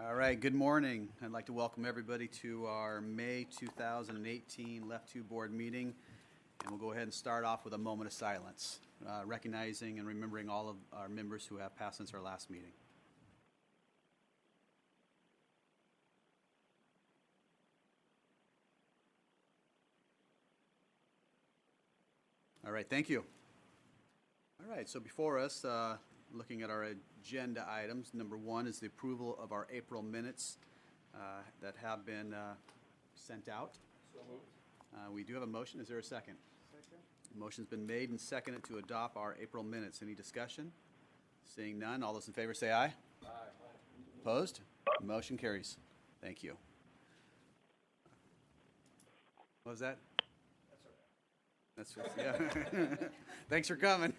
All right, good morning. I'd like to welcome everybody to our May 2018 Left 2 Board meeting. And we'll go ahead and start off with a moment of silence, recognizing and remembering all of our members who have passed since our last meeting. All right, thank you. All right, so before us, looking at our agenda items, number one is the approval of our April minutes that have been sent out. So moved. We do have a motion. Is there a second? Second. Motion's been made and seconded to adopt our April minutes. Any discussion? Seeing none, all those in favor say aye. Aye. Opposed? Motion carries. Thank you. What was that? That's all right. That's just, yeah. Thanks for coming.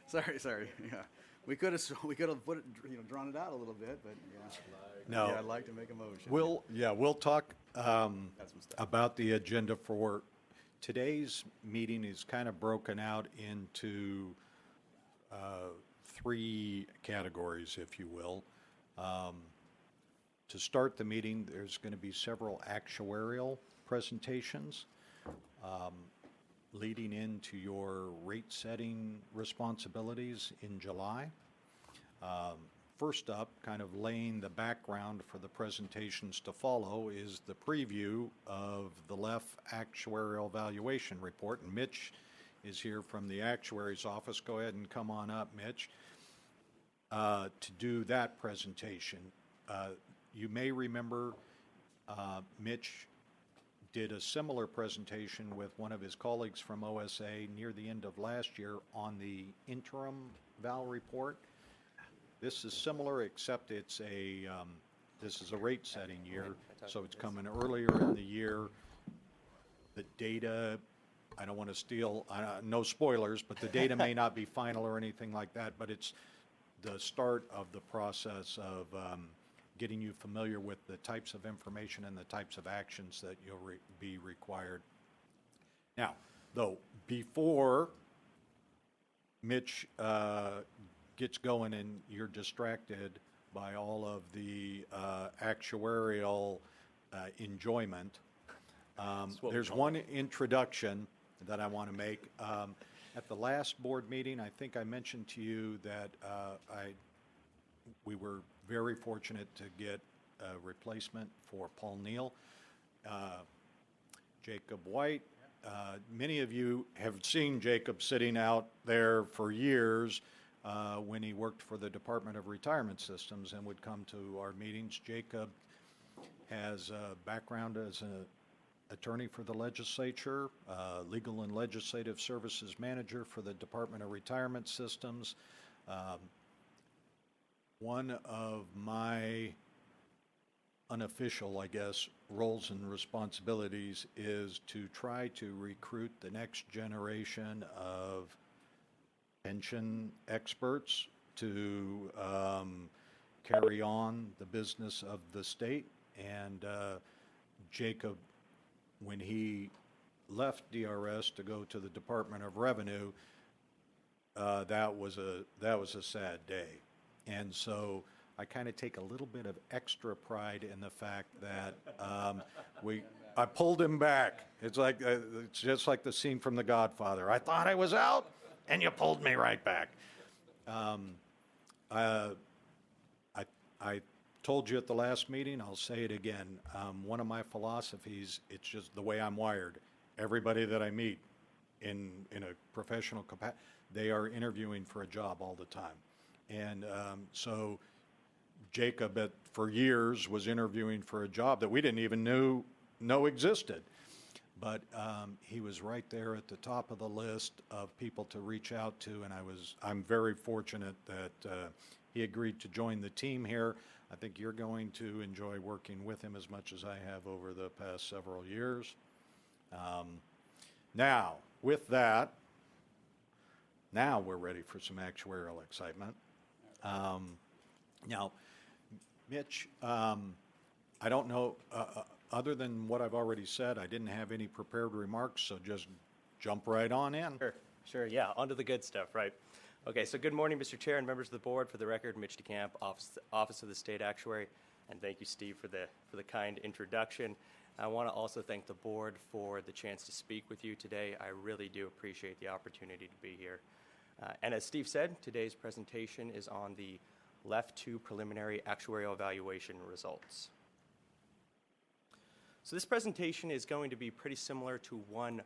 Sorry. Yeah, we could have put it, drawn it out a little bit, but yeah. No. Yeah, I'd like to make a motion. We'll talk That's some stuff. about the agenda for today's meeting is kind of broken out into three categories, if you will. To start the meeting, there's going to be several actuarial presentations leading into your rate-setting responsibilities in July. First up, kind of laying the background for the presentations to follow, is the preview of the LEF Actuarial Valuation Report. And Mitch is here from the Actuary's Office. Go ahead and come on up, Mitch, to do that presentation. You may remember Mitch did a similar presentation with one of his colleagues from OSA near the end of last year on the interim Val report. This is similar, except it's this is a rate setting year, so it's coming earlier in the year. The data, I don't want to steal, no spoilers, but the data may not be final or anything like that, but it's the start of the process of getting you familiar with the types of information and the types of actions that you'll be required. Now, though, before Mitch gets going and you're distracted by all of the actuarial enjoyment, there's one introduction that I want to make. At the last board meeting, I think I mentioned to you that we were very fortunate to get a replacement for Paul Neal. Jacob White, many of you have seen Jacob sitting out there for years when he worked for the Department of Retirement Systems and would come to our meetings. Jacob has a background as an attorney for the legislature, legal and legislative services manager for the Department of Retirement Systems. One of my unofficial, I guess, roles and responsibilities is to try to recruit the next generation of pension experts to carry on the business of the state. And Jacob, when he left DRS to go to the Department of Revenue, that was a sad day. And so I kind of take a little bit of extra pride in the fact that I pulled him back. It's just like the scene from The Godfather. I thought I was out, and you pulled me right back. I told you at the last meeting, I'll say it again. One of my philosophies, it's just the way I'm wired. Everybody that I meet in a professional capacity, they are interviewing for a job all the time. And so Jacob, for years, was interviewing for a job that we didn't even know existed. But he was right there at the top of the list of people to reach out to, and I'm very fortunate that he agreed to join the team here. I think you're going to enjoy working with him as much as I have over the past several years. Now, with that, now we're ready for some actuarial excitement. Now, Mitch, I don't know, other than what I've already said, I didn't have any prepared remarks, so just jump right on in. Sure, yeah, onto the good stuff, right? Okay, so good morning, Mr. Chair and members of the board. For the record, Mitch DeCamp, Office of the State Actuary, and thank you, Steve, for the kind introduction. I want to also thank the board for the chance to speak with you today. I really do appreciate the opportunity to be here. And as Steve said, today's presentation is on the LEF 2 preliminary actuarial evaluation results. So this presentation is going to be pretty similar to one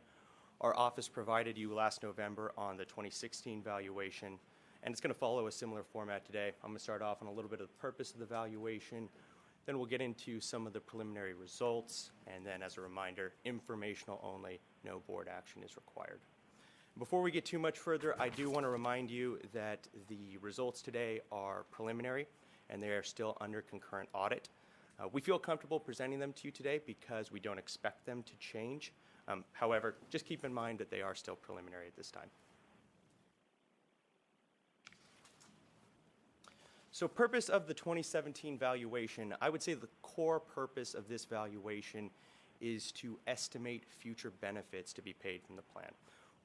our office provided you last November on the 2016 valuation, and it's going to follow a similar format today. I'm going to start off on a little bit of the purpose of the valuation, then we'll get into some of the preliminary results, and then as a reminder, informational only, no board action is required. Before we get too much further, I do want to remind you that the results today are preliminary and they are still under concurrent audit. We feel comfortable presenting them to you today because we don't expect them to change. However, just keep in mind that they are still preliminary at this time. So purpose of the 2017 valuation, I would say the core purpose of this valuation is to estimate future benefits to be paid from the plan.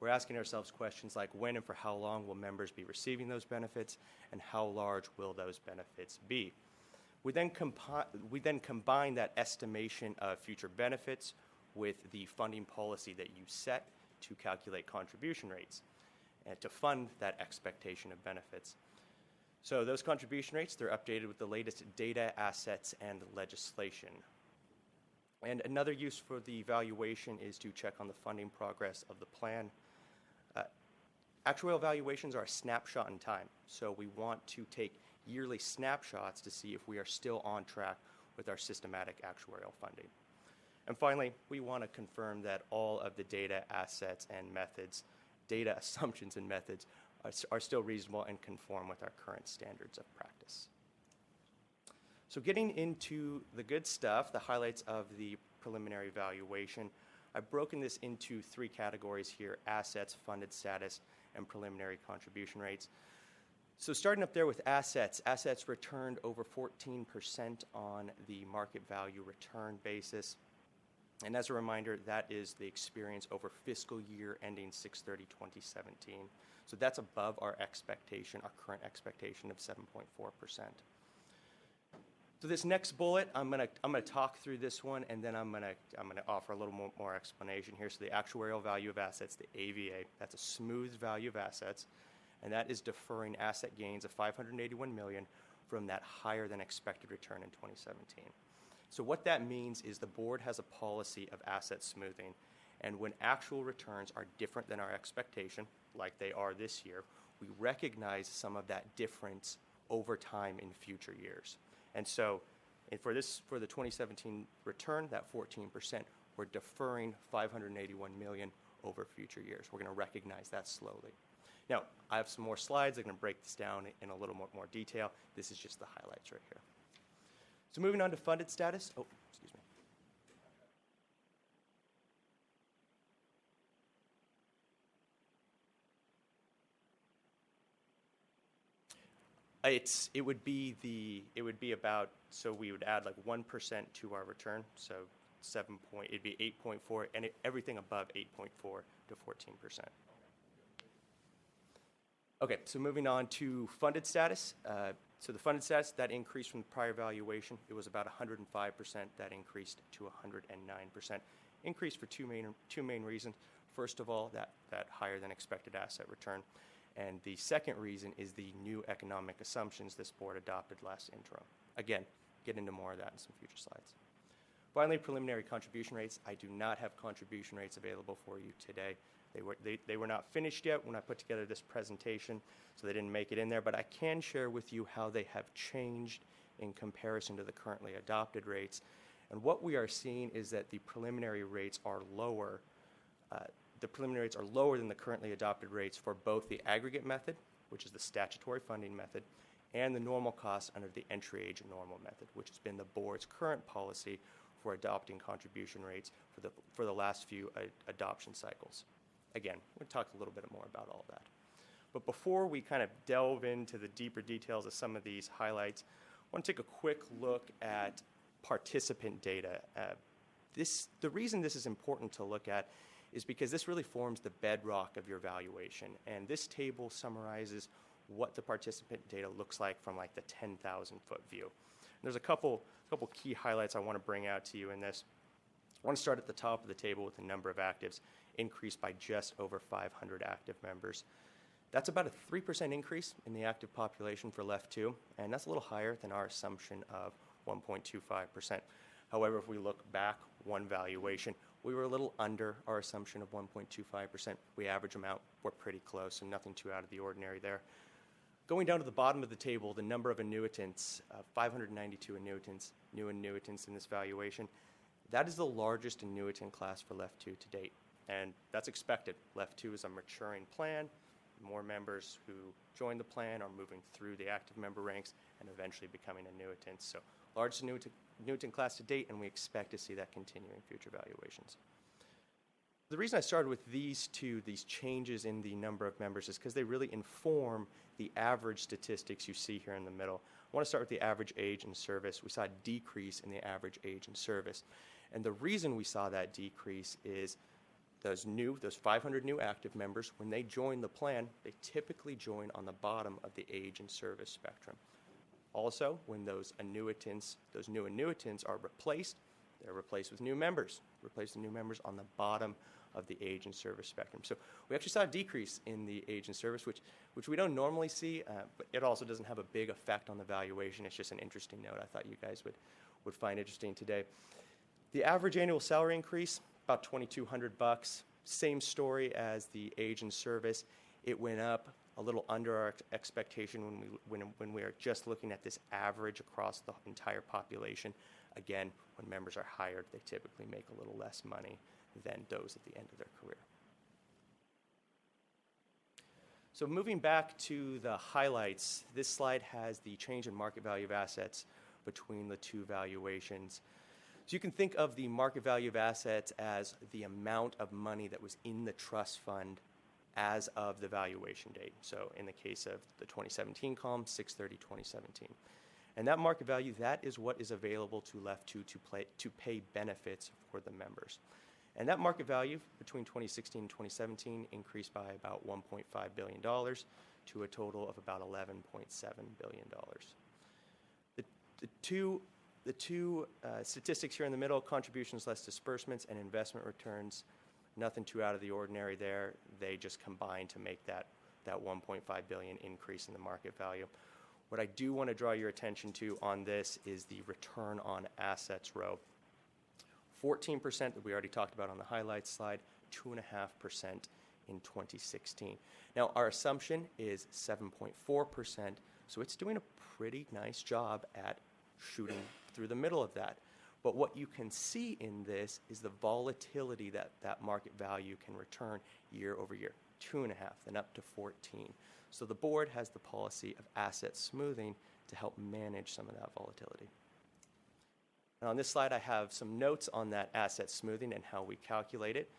We're asking ourselves questions like when and for how long will members be receiving those benefits, and how large will those benefits be. We then combine that estimation of future benefits with the funding policy that you set to calculate contribution rates and to fund that expectation of benefits. So those contribution rates, they're updated with the latest data, assets, and legislation. And another use for the evaluation is to check on the funding progress of the plan. Actuarial evaluations are a snapshot in time, so we want to take yearly snapshots to see if we are still on track with our systematic actuarial funding. And finally, we want to confirm that all of the data, assets, and methods, data assumptions and methods are still reasonable and conform with our current standards of practice. So getting into the good stuff, the highlights of the preliminary valuation, I've broken this into three categories here: assets, funded status, and preliminary contribution rates. So starting up there with assets, assets returned over 14% on the market value return basis. And as a reminder, that is the experience over fiscal year ending 6/30/2017. So that's above our expectation, our current expectation of 7.4%. So this next bullet, I'm gonna talk through this one, and then I'm gonna offer a little more explanation here. So the actuarial value of assets, the AVA, that's a smooth value of assets, and that is deferring asset gains of $581 million from that higher than expected return in 2017. So what that means is the board has a policy of asset smoothing, and when actual returns are different than our expectation, like they are this year, we recognize some of that difference over time in future years. And so for the 2017 return, that 14%, we're deferring $581 million over future years. We're going to recognize that slowly. Now, I have some more slides. I'm going to break this down in a little more detail. This is just the highlights right here. So moving on to funded status. Oh, excuse me. It would be about, so we would add like 1% to our return, so it'd be 8.4, and everything above 8.4 to 14%. Okay, so moving on to funded status. So the funded status, that increased from the prior valuation. It was about 105%. That increased to 109%. Increased for two main reasons. First of all, that higher than expected asset return. And the second reason is the new economic assumptions this board adopted last interim. Again, get into more of that in some future slides. Finally, preliminary contribution rates. I do not have contribution rates available for you today. They were not finished yet when I put together this presentation, so they didn't make it in there, but I can share with you how they have changed in comparison to the currently adopted rates. And what we are seeing is that the preliminary rates are lower. The preliminary rates are lower than the currently adopted rates for both the aggregate method, which is the statutory funding method, and the normal cost under the entry age normal method, which has been the board's current policy for adopting contribution rates for the last few adoption cycles. Again, we'll talk a little bit more about all of that. But before we kind of delve into the deeper details of some of these highlights, I want to take a quick look at participant data. The reason this is important to look at is because this really forms the bedrock of your valuation. And this table summarizes what the participant data looks like from like the 10,000-foot view. And there's a couple key highlights I want to bring out to you in this. I want to start at the top of the table with the number of actives increased by just over 500 active members. That's about a 3% increase in the active population for LEF 2, and that's a little higher than our assumption of 1.25%. However, if we look back one valuation, we were a little under our assumption of 1.25%. We average them out, we're pretty close, so nothing too out of the ordinary there. Going down to the bottom of the table, the number of annuitants, 592 annuitants, new annuitants in this valuation. That is the largest annuitant class for LEF 2 to date, and that's expected. LEF 2 is a maturing plan. More members who join the plan are moving through the active member ranks and eventually becoming annuitants. So largest annuitant class to date, and we expect to see that continue in future valuations. The reason I started with these changes in the number of members, is because they really inform the average statistics you see here in the middle. I want to start with the average age in service. We saw a decrease in the average age in service. And the reason we saw that decrease is those 500 new active members, when they join the plan, they typically join on the bottom of the age and service spectrum. Also, when those new annuitants are replaced, they're replaced with new members, on the bottom of the age and service spectrum. So we actually saw a decrease in the age and service, which we don't normally see, but it also doesn't have a big effect on the valuation. It's just an interesting note I thought you guys would find interesting today. The average annual salary increase, about $2,200. Same story as the age and service. It went up a little under our expectation when we are just looking at this average across the entire population. Again, when members are hired, they typically make a little less money than those at the end of their career. So moving back to the highlights, this slide has the change in market value of assets between the two valuations. So you can think of the market value of assets as the amount of money that was in the trust fund as of the valuation date. So in the case of the 2017 column, 6/30/2017. And that market value, that is what is available to LEF 2 to pay benefits for the members. And that market value between 2016 and 2017 increased by about $1.5 billion to a total of about $11.7 billion. The two statistics here in the middle, contributions less disbursements and investment returns, nothing too out of the ordinary there. They just combine to make that $1.5 billion increase in the market value. What I do want to draw your attention to on this is the return on assets row. 14% that we already talked about on the highlights slide, 2.5% in 2016. Now, our assumption is 7.4%, so it's doing a pretty nice job at shooting through the middle of that. But what you can see in this is the volatility that market value can return year over year, 2.5, then up to 14. So the board has the policy of asset smoothing to help manage some of that volatility. And on this slide, I have some notes on that asset smoothing and how we calculate it.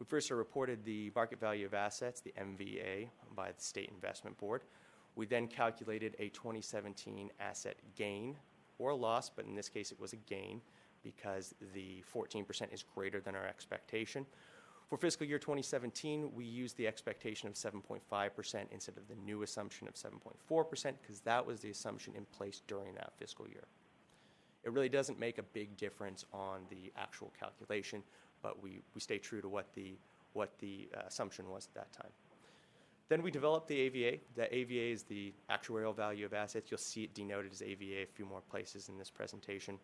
We first reported the market value of assets, the MVA, by the State Investment Board. We then calculated a 2017 asset gain or loss, but in this case it was a gain because the 14% is greater than our expectation. For fiscal year 2017, we used the expectation of 7.5% instead of the new assumption of 7.4% because that was the assumption in place during that fiscal year. It really doesn't make a big difference on the actual calculation, but we stay true to what the assumption was at that time. Then we developed the AVA. The AVA is the actuarial value of assets. You'll see it denoted as AVA a few more places in this presentation.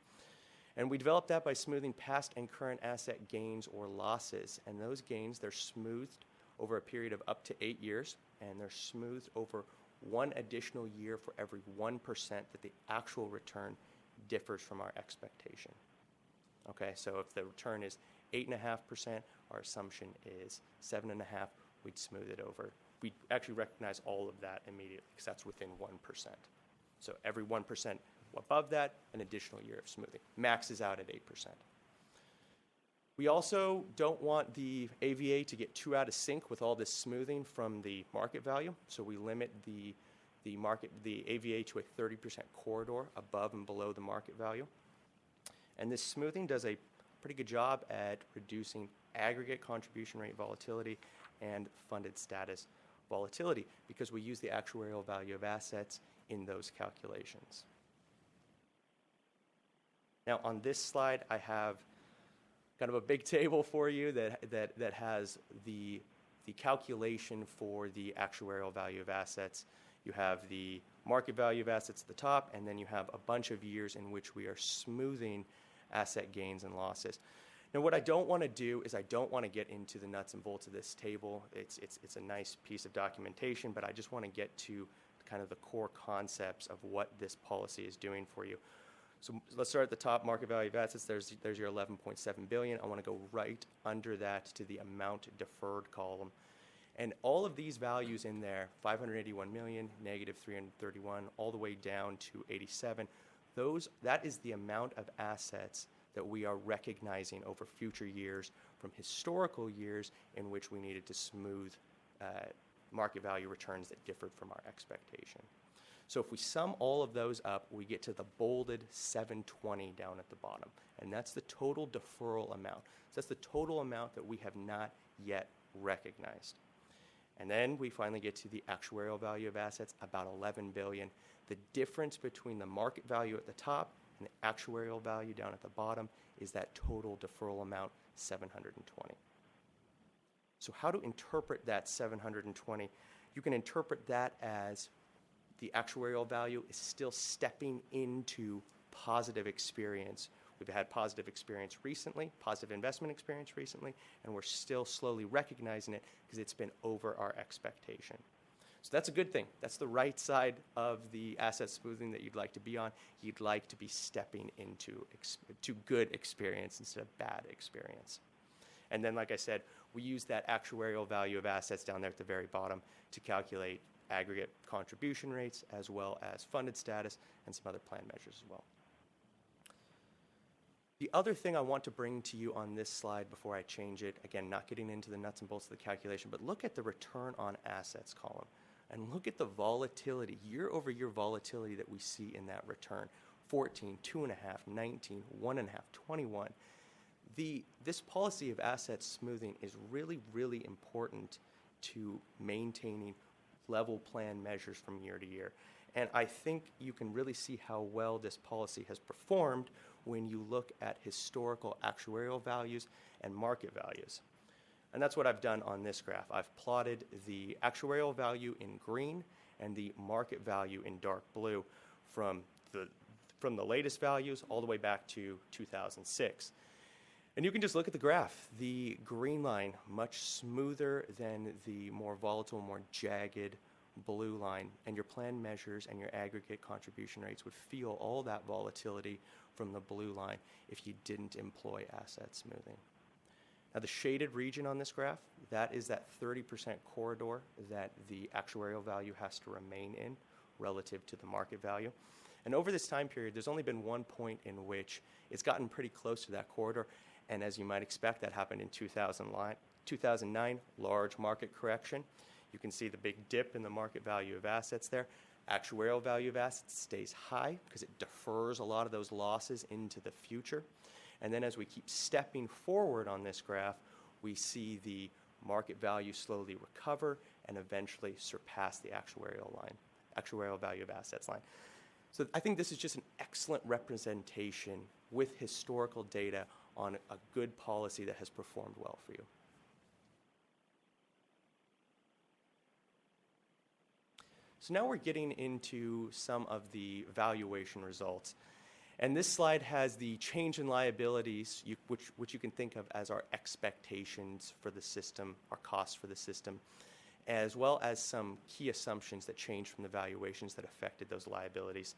And we developed that by smoothing past and current asset gains or losses. And those gains, they're smoothed over a period of up to 8 years, and they're smoothed over one additional year for every 1% that the actual return differs from our expectation. Okay, so if the return is 8.5%, our assumption is 7.5%, we'd smooth it over. We'd actually recognize all of that immediately because that's within 1%. So every 1% above that, an additional year of smoothing. Maxes out at 8%. We also don't want the AVA to get too out of sync with all this smoothing from the market value, so we limit the AVA to a 30% corridor above and below the market value. And this smoothing does a pretty good job at reducing aggregate contribution rate volatility and funded status volatility because we use the actuarial value of assets in those calculations. Now, on this slide, I have kind of a big table for you that has the calculation for the actuarial value of assets. You have the market value of assets at the top, and then you have a bunch of years in which we are smoothing asset gains and losses. Now, what I don't want to do is I don't want to get into the nuts and bolts of this table. It's a nice piece of documentation, but I just want to get to kind of the core concepts of what this policy is doing for you. So let's start at the top, market value of assets. There's your 11.7 billion. I want to go right under that to the amount deferred column. And all of these values in there, 581 million, negative 331, all the way down to 87, that is the amount of assets that we are recognizing over future years from historical years in which we needed to smooth market value returns that differed from our expectation. So if we sum all of those up, we get to the bolded 720 down at the bottom. And that's the total deferral amount. So that's the total amount that we have not yet recognized. And then we finally get to the actuarial value of assets, about 11 billion. The difference between the market value at the top and the actuarial value down at the bottom is that total deferral amount, 720. So how to interpret that 720? You can interpret that as the actuarial value is still stepping into positive experience. We've had positive experience recently, positive investment experience recently, and we're still slowly recognizing it because it's been over our expectation. So that's a good thing. That's the right side of the asset smoothing that you'd like to be on. You'd like to be stepping into to good experience instead of bad experience. And then, like I said, we use that actuarial value of assets down there at the very bottom to calculate aggregate contribution rates as well as funded status and some other plan measures as well. The other thing I want to bring to you on this slide before I change it, again, not getting into the nuts and bolts of the calculation, but look at the return on assets column and look at the volatility, year-over-year volatility that we see in that return. 14, 2.5, 19, 1.5, 21. This policy of asset smoothing is really, really important to maintaining level plan measures from year to year. And I think you can really see how well this policy has performed when you look at historical actuarial values and market values. And that's what I've done on this graph. I've plotted the actuarial value in green and the market value in dark blue from the latest values all the way back to 2006. And you can just look at the graph. The green line, much smoother than the more volatile, more jagged blue line, and your plan measures and your aggregate contribution rates would feel all that volatility from the blue line if you didn't employ asset smoothing. Now, the shaded region on this graph, that is that 30% corridor that the actuarial value has to remain in relative to the market value. And over this time period, there's only been one point in which it's gotten pretty close to that corridor. And as you might expect, that happened in 2009, large market correction. You can see the big dip in the market value of assets there. Actuarial value of assets stays high because it defers a lot of those losses into the future. And then as we keep stepping forward on this graph, we see the market value slowly recover and eventually surpass the actuarial value of assets line. So I think this is just an excellent representation with historical data on a good policy that has performed well for you. So now we're getting into some of the valuation results. And this slide has the change in liabilities, which you can think of as our expectations for the system, our costs for the system, as well as some key assumptions that changed from the valuations that affected those liabilities.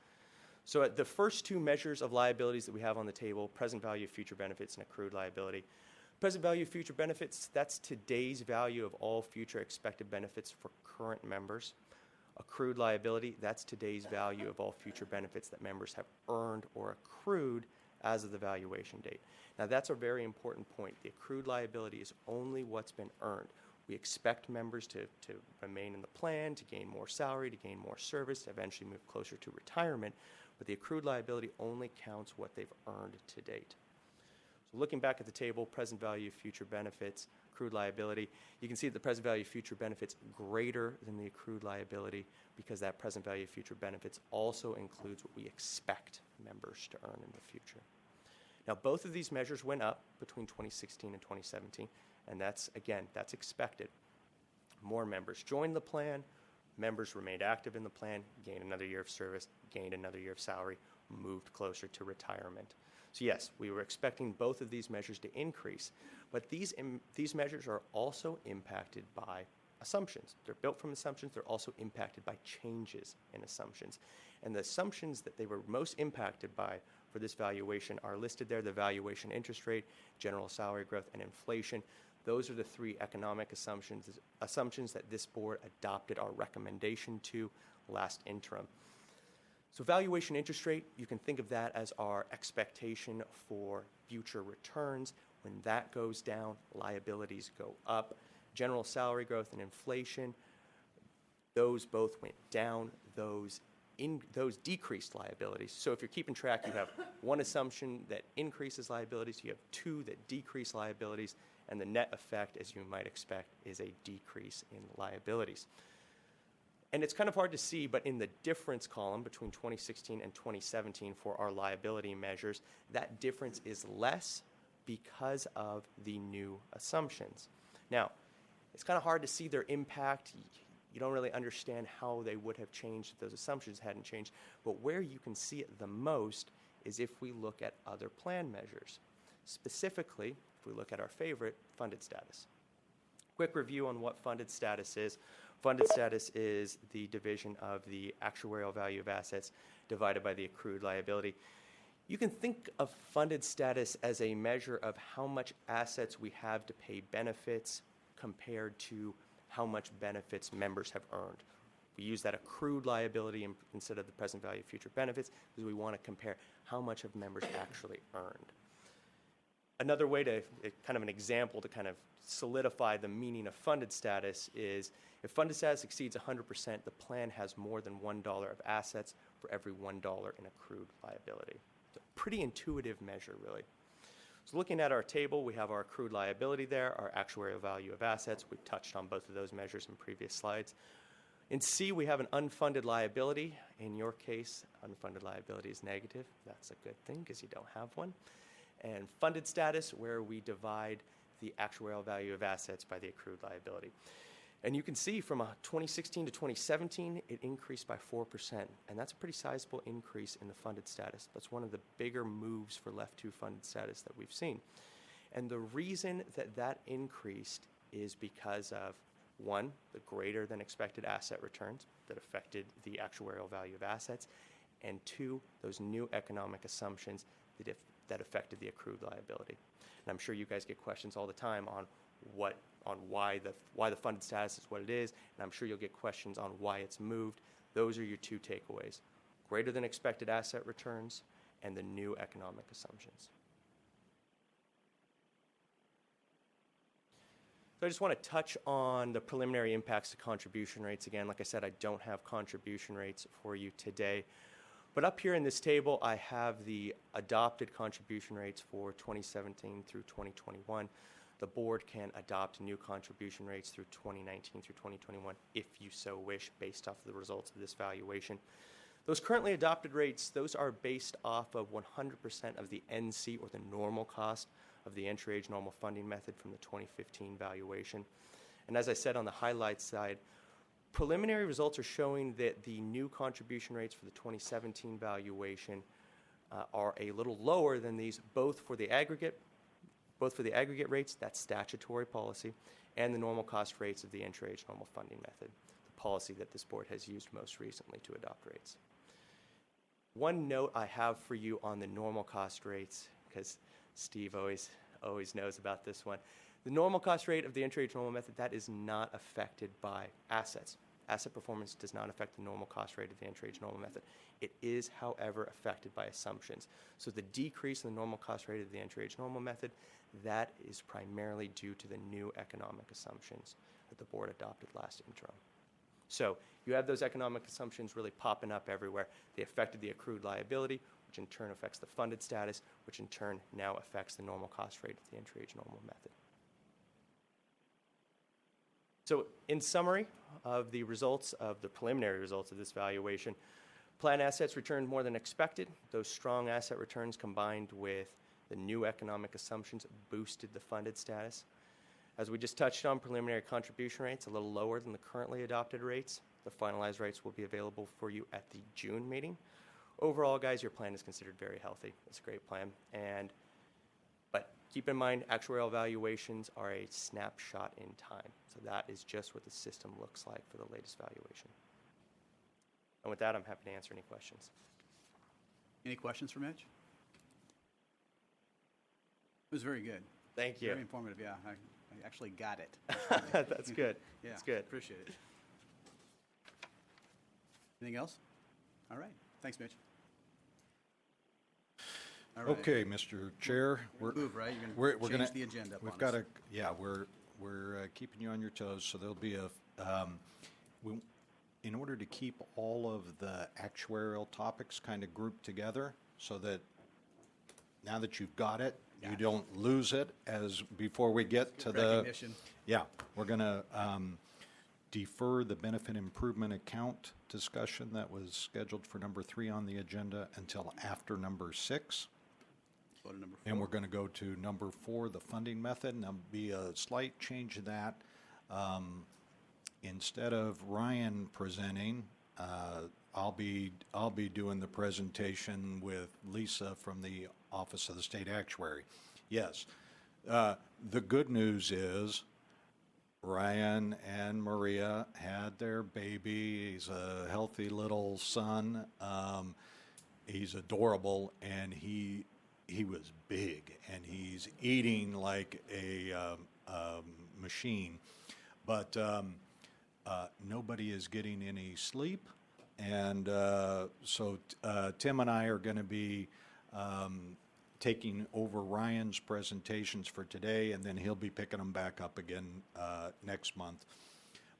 So the first two measures of liabilities that we have on the table, present value of future benefits and accrued liability. Present value of future benefits, that's today's value of all future expected benefits for current members. Accrued liability, that's today's value of all future benefits that members have earned or accrued as of the valuation date. Now, that's a very important point. The accrued liability is only what's been earned. We expect members to remain in the plan, to gain more salary, to gain more service, to eventually move closer to retirement, but the accrued liability only counts what they've earned to date. So looking back at the table, present value of future benefits, accrued liability, you can see that the present value of future benefits greater than the accrued liability because that present value of future benefits also includes what we expect members to earn in the future. Now, both of these measures went up between 2016 and 2017, and that's expected. More members joined the plan, members remained active in the plan, gained another year of service, gained another year of salary, moved closer to retirement. So yes, we were expecting both of these measures to increase, but these measures are also impacted by assumptions. They're built from assumptions. They're also impacted by changes in assumptions. And the assumptions that they were most impacted by for this valuation are listed there: the valuation interest rate, general salary growth, and inflation. Those are the three economic assumptions that this board adopted our recommendation to last interim. So valuation interest rate, you can think of that as our expectation for future returns. When that goes down, liabilities go up. General salary growth and inflation, those both went down. Those decreased liabilities. So if you're keeping track, you have one assumption that increases liabilities, you have two that decrease liabilities, and the net effect, as you might expect, is a decrease in liabilities. And it's kind of hard to see, but in the difference column between 2016 and 2017 for our liability measures, that difference is less because of the new assumptions. Now, it's kind of hard to see their impact. You don't really understand how they would have changed if those assumptions hadn't changed. But where you can see it the most is if we look at other plan measures. Specifically, if we look at our favorite, funded status. Quick review on what funded status is. Funded status is the division of the actuarial value of assets divided by the accrued liability. You can think of funded status as a measure of how much assets we have to pay benefits compared to how much benefits members have earned. We use that accrued liability instead of the present value of future benefits because we want to compare how much have members actually earned. Another way to, kind of an example to kind of solidify the meaning of funded status is if funded status exceeds 100%, the plan has more than $1 of assets for every $1 in accrued liability. It's a pretty intuitive measure, really. So looking at our table, we have our accrued liability there, our actuarial value of assets. We've touched on both of those measures in previous slides. In C, we have an unfunded liability. In your case, unfunded liability is negative. That's a good thing because you don't have one. And funded status, where we divide the actuarial value of assets by the accrued liability. And you can see from 2016 to 2017, it increased by 4%. And that's a pretty sizable increase in the funded status. That's one of the bigger moves for Left 2 funded status that we've seen. And the reason that that increased is because of, one, the greater than expected asset returns that affected the actuarial value of assets, and two, those new economic assumptions that affected the accrued liability. And I'm sure you guys get questions all the time on why the funded status is what it is, and I'm sure you'll get questions on why it's moved. Those are your two takeaways: greater than expected asset returns and the new economic assumptions. So I just want to touch on the preliminary impacts to contribution rates. Again, like I said, I don't have contribution rates for you today. But up here in this table, I have the adopted contribution rates for 2017 through 2021. The board can adopt new contribution rates through 2019 through 2021 if you so wish, based off of the results of this valuation. Those currently adopted rates, those are based off of 100% of the NC, or the normal cost of the entry age normal funding method from the 2015 valuation. And as I said on the highlights side, preliminary results are showing that the new contribution rates for the 2017 valuation are a little lower than these, both for the aggregate rates, that's statutory policy, and the normal cost rates of the entry age normal funding method, the policy that this board has used most recently to adopt rates. One note I have for you on the normal cost rates, because Steve always knows about this one. The normal cost rate of the entry age normal method, that is not affected by assets. Asset performance does not affect the normal cost rate of the entry age normal method. It is, however, affected by assumptions. So the decrease in the normal cost rate of the entry age normal method, that is primarily due to the new economic assumptions that the board adopted last interim. So you have those economic assumptions really popping up everywhere. They affected the accrued liability, which in turn affects the funded status, which in turn now affects the normal cost rate of the entry age normal method. So in summary of the results of the preliminary results of this valuation, plan assets returned more than expected. Those strong asset returns combined with the new economic assumptions boosted the funded status. As we just touched on, preliminary contribution rates a little lower than the currently adopted rates. The finalized rates will be available for you at the June meeting. Overall, guys, your plan is considered very healthy. It's a great plan. But keep in mind, actuarial valuations are a snapshot in time. So that is just what the system looks like for the latest valuation. And with that, I'm happy to answer any questions. Any questions for Mitch? It was very good. Thank you. Very informative, yeah. I actually got it. That's good. Yeah, That's good. appreciate it. Anything else? All right. Thanks, Mitch. All right. Okay, Mr. Chair. Move, right? You're we're going to gonna- change the agenda up We've on got us. we're keeping you on your toes, so there'll be in order to keep all of the actuarial topics kind of grouped together so that now that you've got it, you Gotcha. don't lose it before we get to the. Recognition. Yeah, we're going to defer the benefit improvement account discussion that was scheduled for number 3 on the agenda until after number 6. Go to number 4. And we're going to go to number 4, the funding method, and there'll be a slight change to that. Instead of Ryan presenting, I'll be doing the presentation with Lisa from the Office of the State Actuary. Yes, the good news is Ryan and Maria had their baby. He's a healthy little son. He's adorable, and he was big, and he's eating like a machine. But nobody is getting any sleep, and so Tim and I are going to be taking over Ryan's presentations for today, and then he'll be picking them back up again next month.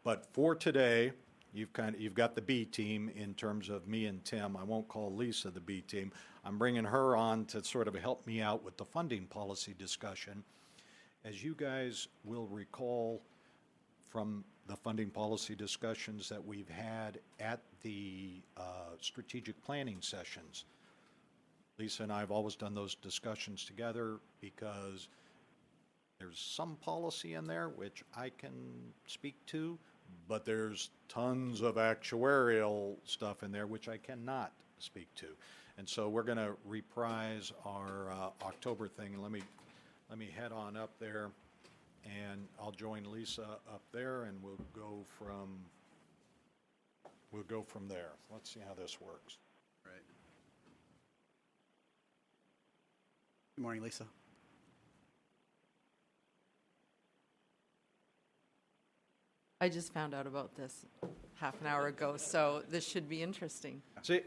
But for today, you've got the B team in terms of me and Tim. I won't call Lisa the B team. I'm bringing her on to sort of help me out with the funding policy discussion. As you guys will recall from the funding policy discussions that we've had at the strategic planning sessions, Lisa and I have always done those discussions together because there's some policy in there which I can speak to, but there's tons of actuarial stuff in there which I cannot speak to. And so we're going to reprise our October thing. Let me head on up there, and I'll join Lisa up there, and we'll go from there. Let's see how this works. Right. Good morning, Lisa. I just found out about this half an hour ago, so this should be interesting. See,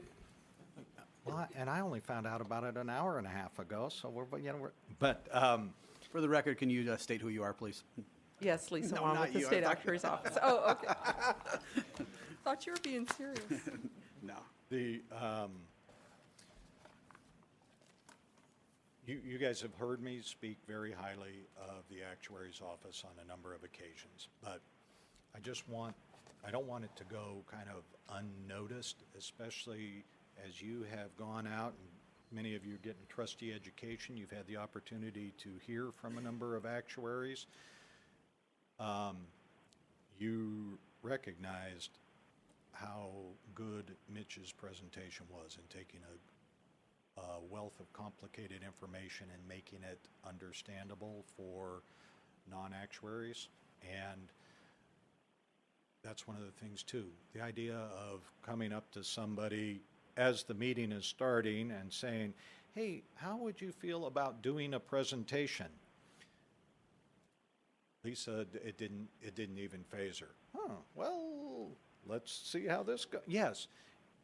well, and I only found out about it an hour and a half ago, so For the record, can you state who you are, please? Yes, Lisa No, Wong not with the you. State I'm Actuary's Office. Oh, okay. Thought you were being serious. No. You guys have heard me speak very highly of the actuary's office on a number of occasions, but I don't want it to go kind of unnoticed, especially as you have gone out and many of you are getting trustee education. You've had the opportunity to hear from a number of actuaries. You recognized how good Mitch's presentation was in taking a wealth of complicated information and making it understandable for non-actuaries. And that's one of the things too. The idea of coming up to somebody as the meeting is starting and saying, hey, how would you feel about doing a presentation? Lisa, it didn't even faze her. Well, let's see how this goes. Yes.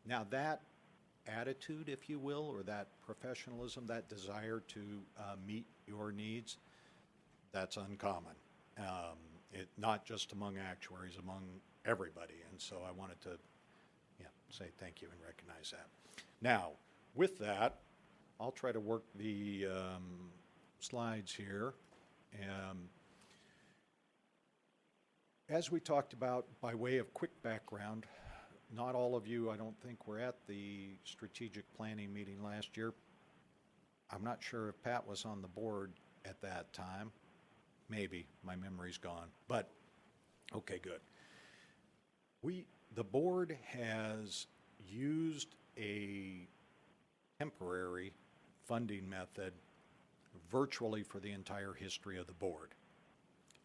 Now that attitude, if you will, or that professionalism, that desire to meet your needs, that's uncommon. Not just among actuaries, among everybody. And so I wanted to, say thank you and recognize that. Now, with that, I'll try to work the slides here. As we talked about, by way of quick background, not all of you, I don't think, were at the strategic planning meeting last year. I'm not sure if Pat was on the board at that time. Maybe, my memory's gone, but okay, good. The board has used a temporary funding method virtually for the entire history of the board.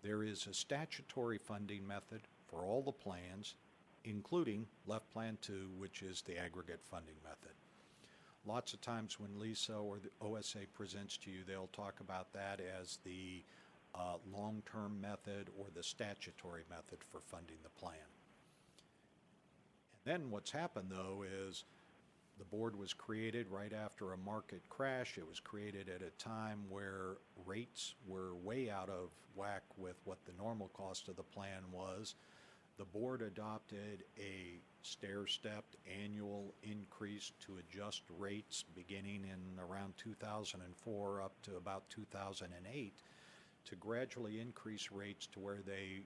There is a statutory funding method for all the plans, including Left Plan 2, which is the aggregate funding method. Lots of times when Lisa or the OSA presents to you, they'll talk about that as the long-term method or the statutory method for funding the plan. And then what's happened, though, is the board was created right after a market crash. It was created at a time where rates were way out of whack with what the normal cost of the plan was. The board adopted a stair-stepped annual increase to adjust rates beginning in around 2004 up to about 2008 to gradually increase rates to where they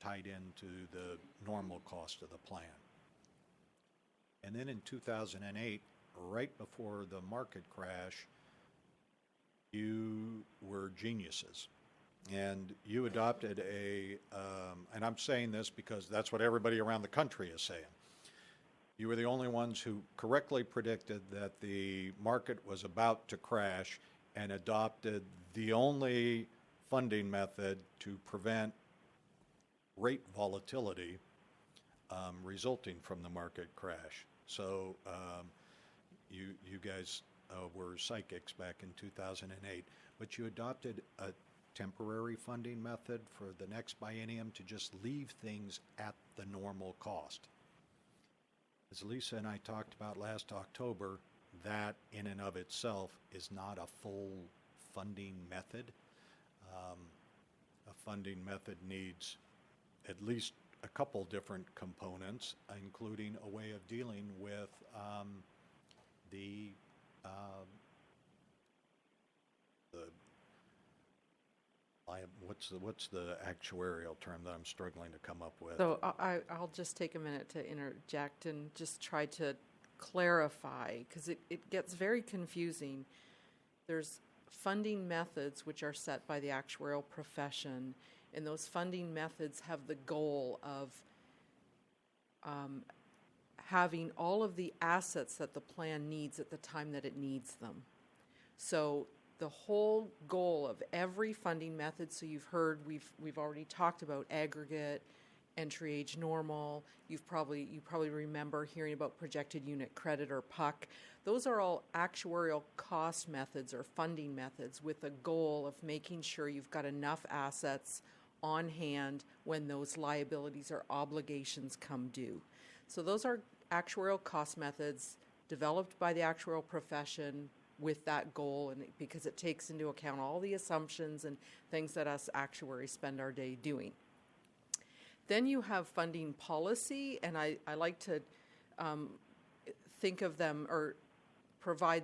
tied into the normal cost of the plan. And then in 2008, right before the market crash, you were geniuses. And you adopted and I'm saying this because that's what everybody around the country is saying. You were the only ones who correctly predicted that the market was about to crash and adopted the only funding method to prevent rate volatility resulting from the market crash. So you guys were psychics back in 2008, but you adopted a temporary funding method for the next biennium to just leave things at the normal cost. As Lisa and I talked about last October, that in and of itself is not a full funding method. A funding method needs at least a couple different components, including a way of dealing with what's the actuarial term that I'm struggling to come up with? So I'll just take a minute to interject and just try to clarify, because it gets very confusing. There's funding methods which are set by the actuarial profession, and those funding methods have the goal of having all of the assets that the plan needs at the time that it needs them. So the whole goal of every funding method, so you've heard, we've already talked about aggregate, entry age normal. You probably remember hearing about projected unit credit or PUC. Those are all actuarial cost methods or funding methods with a goal of making sure you've got enough assets on hand when those liabilities or obligations come due. So those are actuarial cost methods developed by the actuarial profession with that goal, and because it takes into account all the assumptions and things that us actuaries spend our day doing. Then you have funding policy, and I like to think of them or provide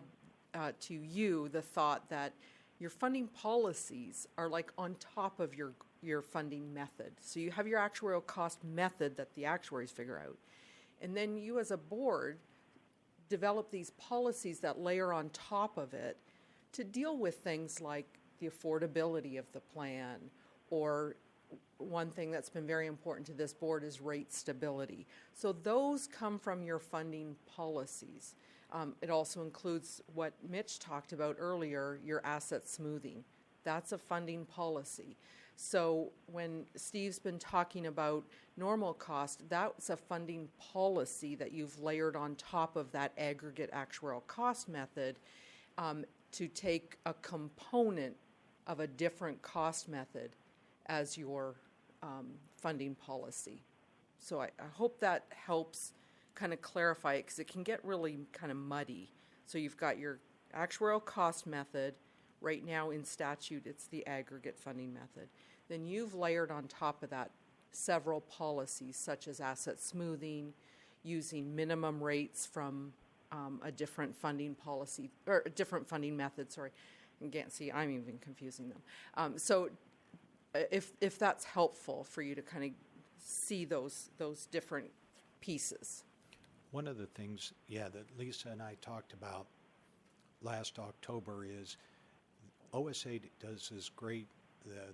to you the thought that your funding policies are like on top of your funding method. So you have your actuarial cost method that the actuaries figure out. And then you as a board develop these policies that layer on top of it to deal with things like the affordability of the plan, or one thing that's been very important to this board is rate stability. So those come from your funding policies. It also includes what Mitch talked about earlier, your asset smoothing. That's a funding policy. So when Steve's been talking about normal cost, that's a funding policy that you've layered on top of that aggregate actuarial cost method to take a component of a different cost method as your funding policy. So I hope that helps kind of clarify it, because it can get really kind of muddy. So you've got your actuarial cost method. Right now in statute, it's the aggregate funding method. Then you've layered on top of that several policies such as asset smoothing, using minimum rates from a different funding policy, or a different funding method, sorry. Again, see, I'm even confusing them. So if that's helpful for you to kind of see those different pieces. One of the things, yeah, that Lisa and I talked about last October is OSA does this great,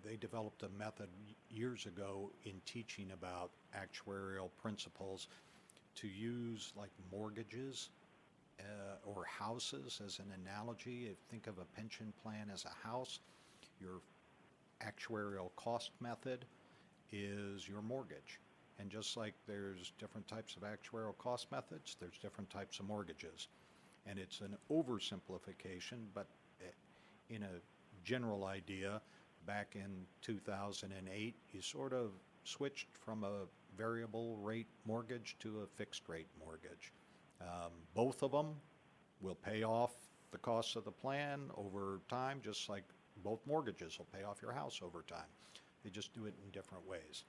they developed a method years ago in teaching about actuarial principles to use like mortgages or houses as an analogy. If think of a pension plan as a house, your actuarial cost method is your mortgage. And just like there's different types of actuarial cost methods, there's different types of mortgages. And it's an oversimplification, but in a general idea, back in 2008, you sort of switched from a variable rate mortgage to a fixed rate mortgage. Both of them will pay off the costs of the plan over time, just like both mortgages will pay off your house over time. They just do it in different ways.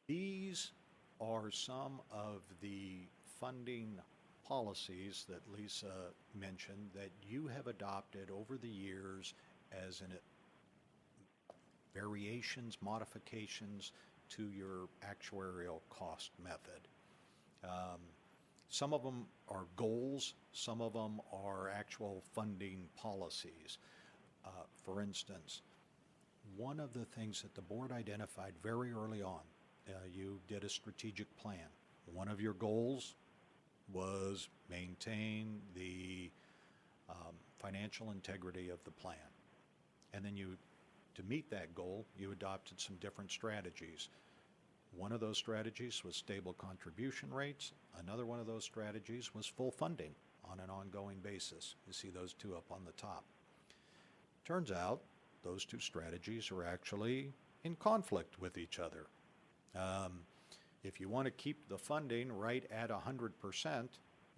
These are some of the funding policies that Lisa mentioned that you have adopted over the years as variations, modifications to your actuarial cost method. Some of them are goals, some of them are actual funding policies. For instance, one of the things that the board identified very early on, you did a strategic plan. One of your goals was maintain the financial integrity of the plan. And then to meet that goal, you adopted some different strategies. One of those strategies was stable contribution rates. Another one of those strategies was full funding on an ongoing basis. You see those two up on the top. Turns out those two strategies are actually in conflict with each other. If you want to keep the funding right at 100%,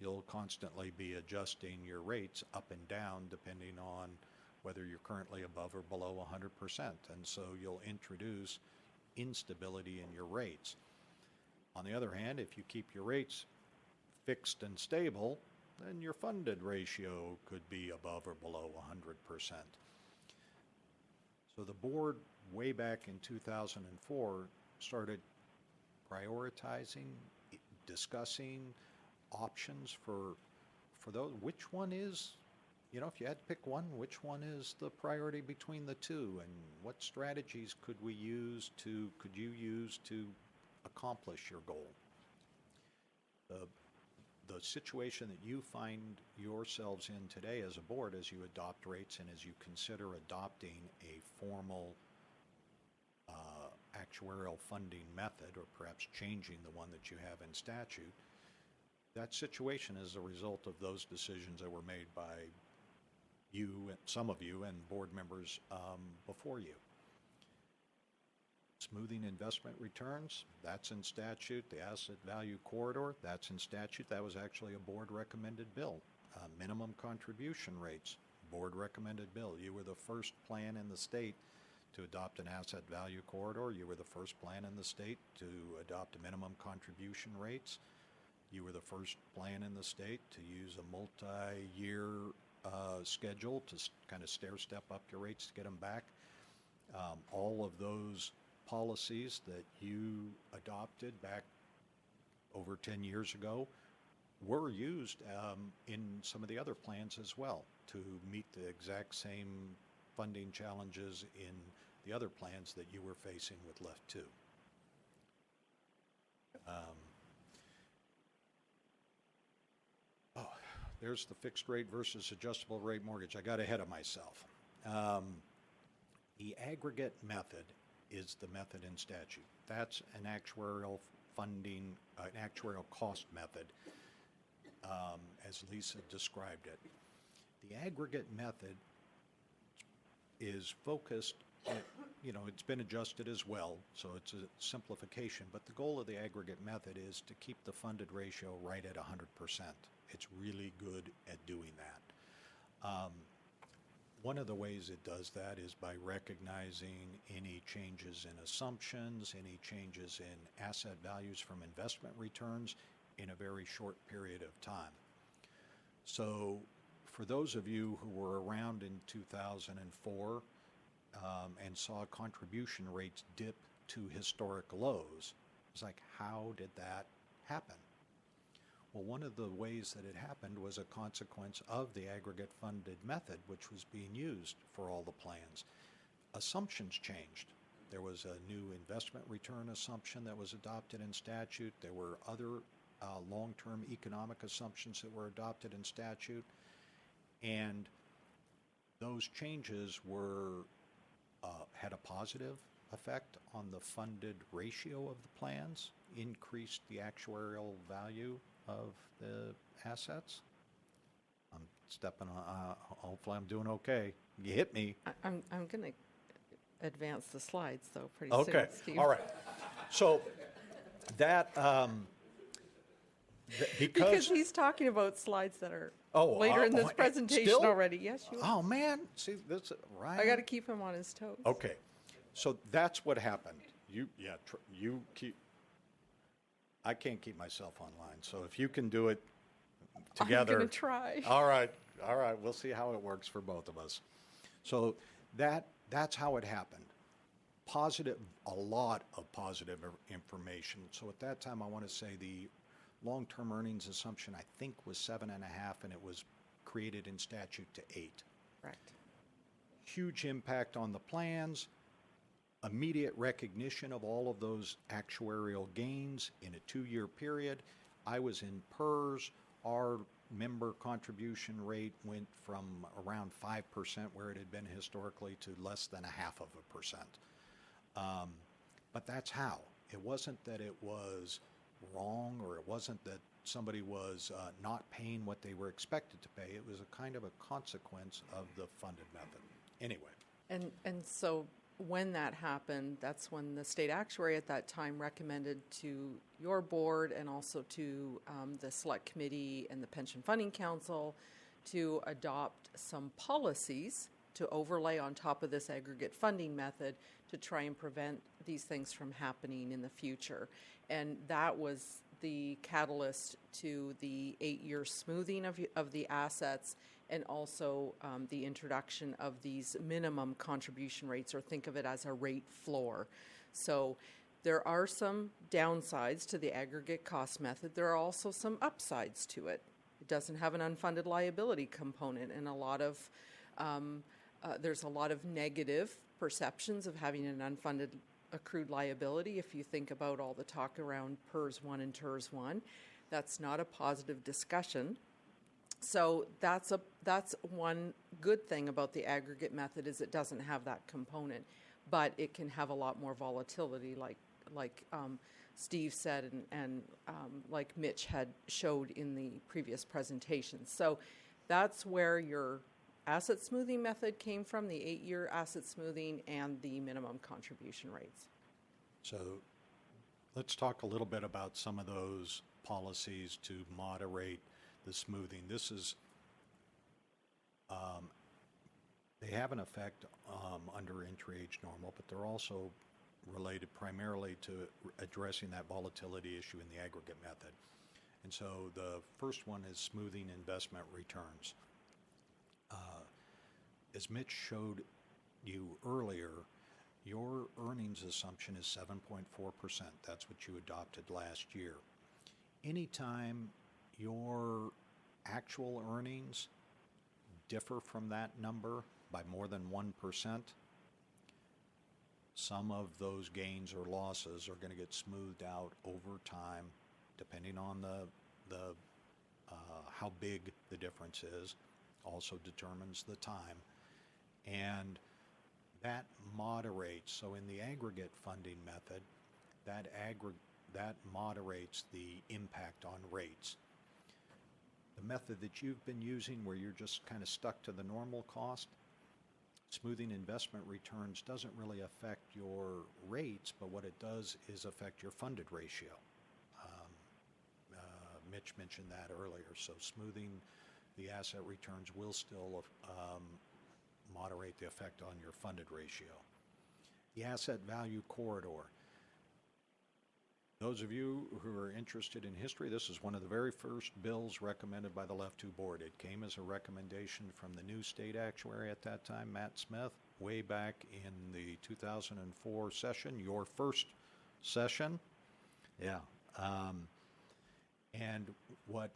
you'll constantly be adjusting your rates up and down depending on whether you're currently above or below 100%. And so you'll introduce instability in your rates. On the other hand, if you keep your rates fixed and stable, then your funded ratio could be above or below 100%. So the board, way back in 2004, started prioritizing, discussing options for those. Which one is, if you had to pick one, which one is the priority between the two, and what strategies could you use to accomplish your goal? The situation that you find yourselves in today as a board, as you adopt rates and as you consider adopting a formal actuarial funding method, or perhaps changing the one that you have in statute, that situation is a result of those decisions that were made by you, some of you, and board members before you. Smoothing investment returns, that's in statute. The asset value corridor, that's in statute. That was actually a board recommended bill. Minimum contribution rates, board recommended bill. You were the first plan in the state to adopt an asset value corridor. You were the first plan in the state to adopt a minimum contribution rates. You were the first plan in the state to use a multi-year schedule to kind of stair-step up your rates to get them back. All of those policies that you adopted back over 10 years ago were used in some of the other plans as well to meet the exact same funding challenges in the other plans that you were facing with Left 2. There's the fixed rate versus adjustable rate mortgage. I got ahead of myself. The aggregate method is the method in statute. That's an actuarial funding, an actuarial cost method, as Lisa described it. The aggregate method is focused, it's been adjusted as well, so it's a simplification, but the goal of the aggregate method is to keep the funded ratio right at 100%. It's really good at doing that. One of the ways it does that is by recognizing any changes in assumptions, any changes in asset values from investment returns in a very short period of time. So for those of you who were around in 2004 and saw contribution rates dip to historic lows, it's like, how did that happen? Well, one of the ways that it happened was a consequence of the aggregate funded method, which was being used for all the plans. Assumptions changed. There was a new investment return assumption that was adopted in statute. There were other long-term economic assumptions that were adopted in statute. And those changes were had a positive effect on the funded ratio of the plans, increased the actuarial value of the assets. I'm stepping on, hopefully I'm doing okay. You hit me. I'm going to advance the slides, though, pretty soon, Okay, Steve. all right. So that, Because he's talking about slides that are Oh, later in this oh, presentation still? already. Yes, you are. oh man, see, that's, right. I got to keep him on his toes. Okay, so that's what happened. You keep, I can't keep myself online, so if you can do it together. I'm going to try. All right, we'll see how it works for both of us. So that's how it happened. Positive, a lot of positive information. So at that time, I want to say the long-term earnings assumption, I think, was 7.5, and it was created in statute to 8. Correct. Huge impact on the plans, immediate recognition of all of those actuarial gains in a 2-year period. I was in PERS. Our member contribution rate went from around 5%, where it had been historically, to less than 0.5%. But that's how. It wasn't that it was wrong, or it wasn't that somebody was not paying what they were expected to pay. It was a kind of a consequence of the funded method. Anyway. And so when that happened, that's when the state actuary at that time recommended to your board and also to the select committee and the pension funding council to adopt some policies to overlay on top of this aggregate funding method to try and prevent these things from happening in the future. And that was the catalyst to the 8-year smoothing of the assets, and also the introduction of these minimum contribution rates, or think of it as a rate floor. So there are some downsides to the aggregate cost method. There are also some upsides to it. It doesn't have an unfunded liability component, and there's a lot of negative perceptions of having an unfunded accrued liability. If you think about all the talk around PERS 1 and TERS 1, that's not a positive discussion. So that's one good thing about the aggregate method, is it doesn't have that component, but it can have a lot more volatility, like Steve said, and like Mitch had showed in the previous presentation. So that's where your asset smoothing method came from, the 8-year asset smoothing and the minimum contribution rates. So let's talk a little bit about some of those policies to moderate the smoothing. This is, they have an effect under entry age normal, but they're also related primarily to addressing that volatility issue in the aggregate method. And so the first one is smoothing investment returns. As Mitch showed you earlier, your earnings assumption is 7.4%. That's what you adopted last year. Anytime your actual earnings differ from that number by more than 1%, some of those gains or losses are going to get smoothed out over time, depending on how big the difference is. Also determines the time. And that moderates. So in the aggregate funding method, that moderates the impact on rates. The method that you've been using, where you're just kind of stuck to the normal cost, smoothing investment returns doesn't really affect your rates, but what it does is affect your funded ratio. Mitch mentioned that earlier. So smoothing the asset returns will still moderate the effect on your funded ratio. The asset value corridor. Those of you who are interested in history, this is one of the very first bills recommended by the Left 2 board. It came as a recommendation from the new state actuary at that time, Matt Smith, way back in the 2004 session, your first session. Yeah. And what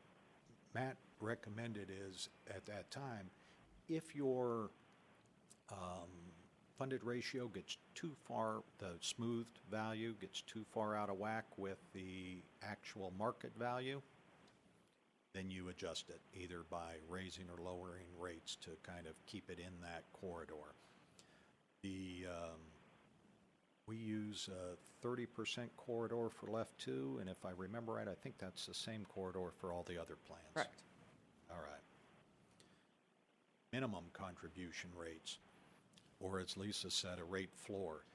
Matt recommended is, at that time, if your funded ratio gets too far, the smoothed value gets too far out of whack with the actual market value, then you adjust it either by raising or lowering rates to kind of keep it in that corridor. We use a 30% corridor for Left 2, and if I remember right, I think that's the same corridor for all the other plans. Correct. All right. Minimum contribution rates, or as Lisa said, a rate floor.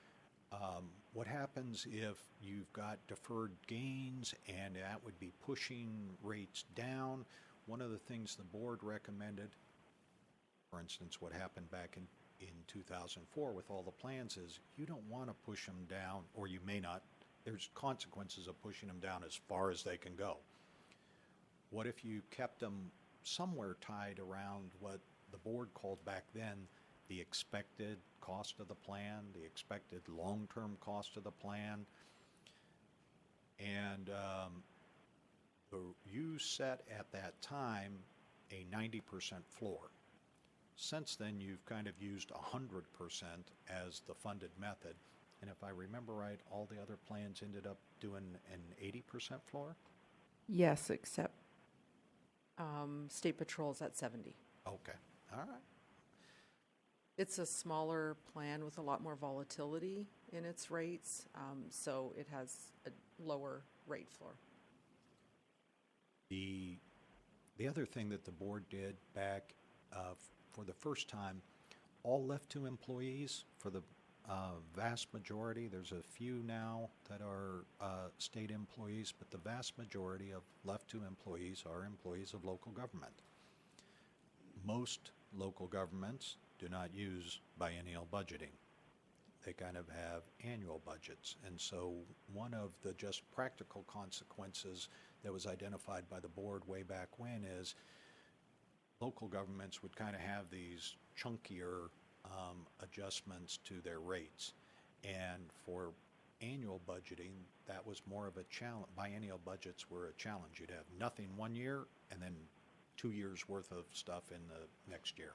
What happens if you've got deferred gains and that would be pushing rates down? One of the things the board recommended, for instance, what happened back in 2004 with all the plans is you don't want to push them down, or you may not. There's consequences of pushing them down as far as they can go. What if you kept them somewhere tied around what the board called back then the expected cost of the plan, the expected long-term cost of the plan, and you set at that time a 90% floor. Since then, you've kind of used 100% as the funded method, and if I remember right, all the other plans ended up doing an 80% floor? Yes, except State Patrol's at 70. Okay, all right. It's a smaller plan with a lot more volatility in its rates, so it has a lower rate floor. The other thing that the board did back for the first time, all Left 2 employees, for the vast majority, there's a few now that are state employees, but the vast majority of Left 2 employees are employees of local government. Most local governments do not use biennial budgeting. They kind of have annual budgets. And so one of the just practical consequences that was identified by the board way back when is local governments would kind of have these chunkier adjustments to their rates. And for annual budgeting, that was more of a challenge. Biennial budgets were a challenge. You'd have nothing one year and then 2 years worth of stuff in the next year.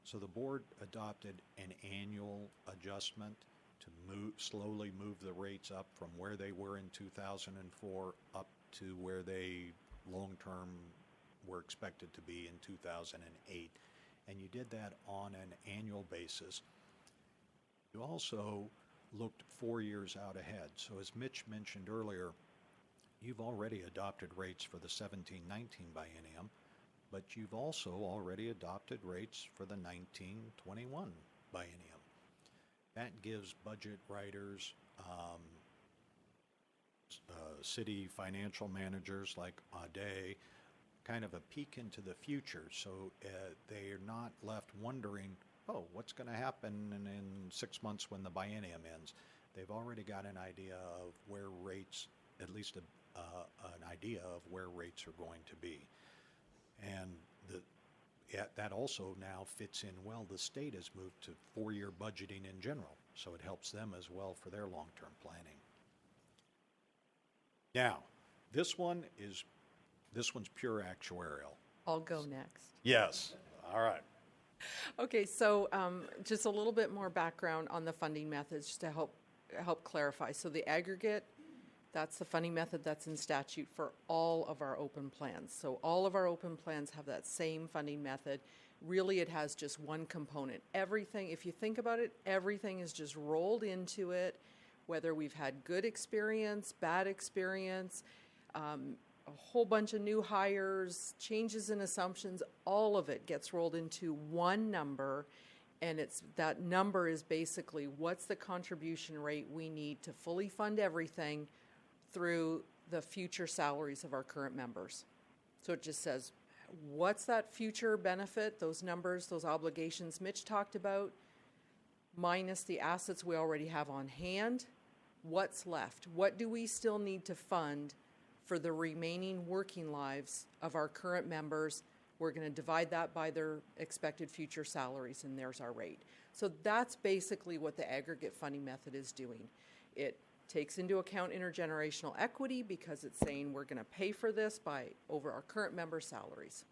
So the board adopted an annual adjustment to slowly move the rates up from where they were in 2004 up to where they long-term were expected to be in 2008. And you did that on an annual basis. You also looked 4 years out ahead. So as Mitch mentioned earlier, you've already adopted rates for the 17-19 biennium, but you've also already adopted rates for the 19-21 biennium. That gives budget writers, city financial managers like Ade, kind of a peek into the future, so they are not left wondering, oh, what's going to happen in 6 months when the biennium ends. They've already got an idea of where rates, at least an idea of where rates are going to be. And that also now fits in well. The state has moved to 4-year budgeting in general, so it helps them as well for their long-term planning. Now, this one's pure actuarial. I'll go next. Yes. All right. Okay, so just a little bit more background on the funding methods just to help clarify. So the aggregate, that's the funding method that's in statute for all of our open plans. So all of our open plans have that same funding method. Really, it has just one component. Everything, if you think about it, everything is just rolled into it, whether we've had good experience, bad experience, a whole bunch of new hires, changes in assumptions, all of it gets rolled into one number, and that number is basically what's the contribution rate we need to fully fund everything through the future salaries of our current members. So it just says what's that future benefit, those numbers, those obligations Mitch talked about, minus the assets we already have on hand, what's left? What do we still need to fund for the remaining working lives of our current members? We're going to divide that by their expected future salaries, and there's our rate. So that's basically what the aggregate funding method is doing. It takes into account intergenerational equity because it's saying we're going to pay for this by over our current members' salaries.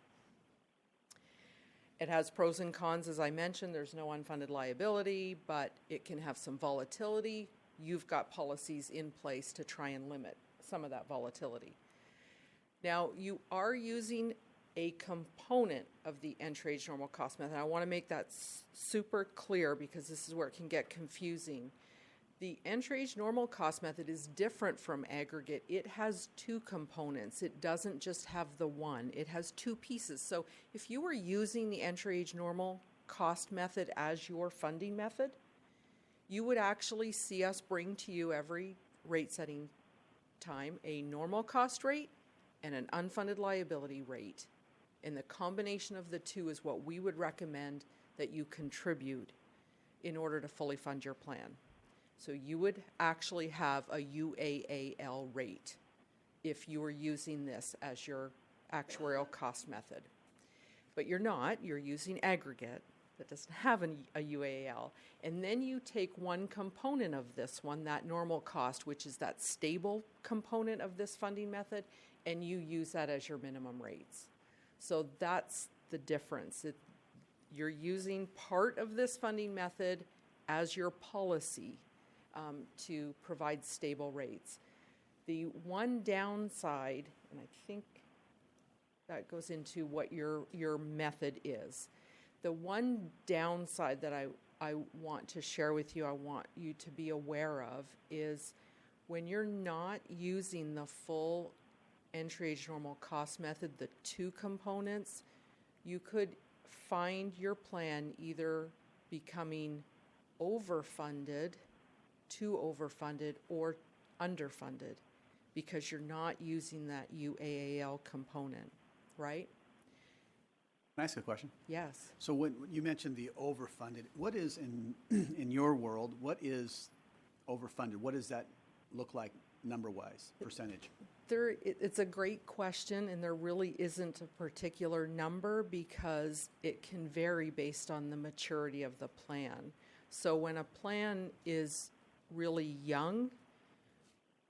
It has pros and cons, as I mentioned. There's no unfunded liability, but it can have some volatility. You've got policies in place to try and limit some of that volatility. Now, you are using a component of the entry age normal cost method. I want to make that super clear because this is where it can get confusing. The entry age normal cost method is different from aggregate. It has two components. It doesn't just have the one. It has two pieces. So if you were using the entry age normal cost method as your funding method, you would actually see us bring to you every rate setting time a normal cost rate and an unfunded liability rate. And the combination of the two is what we would recommend that you contribute in order to fully fund your plan. So you would actually have a UAAL rate if you were using this as your actuarial cost method. But you're not. You're using aggregate that doesn't have a UAAL. And then you take one component of this one, that normal cost, which is that stable component of this funding method, and you use that as your minimum rates. So that's the difference. You're using part of this funding method as your policy to provide stable rates. The one downside, and I think that goes into what your method is. The one downside that I want to share with you, I want you to be aware of, is when you're not using the full entry age normal cost method, the two components, you could find your plan either becoming overfunded, too overfunded, or underfunded because you're not using that UAAL component, right? Can I ask a question? Yes. So when you mentioned the overfunded, what is in your world, what is overfunded? What does that look like number-wise, percentage? It's a great question, and there really isn't a particular number because it can vary based on the maturity of the plan. So when a plan is really young,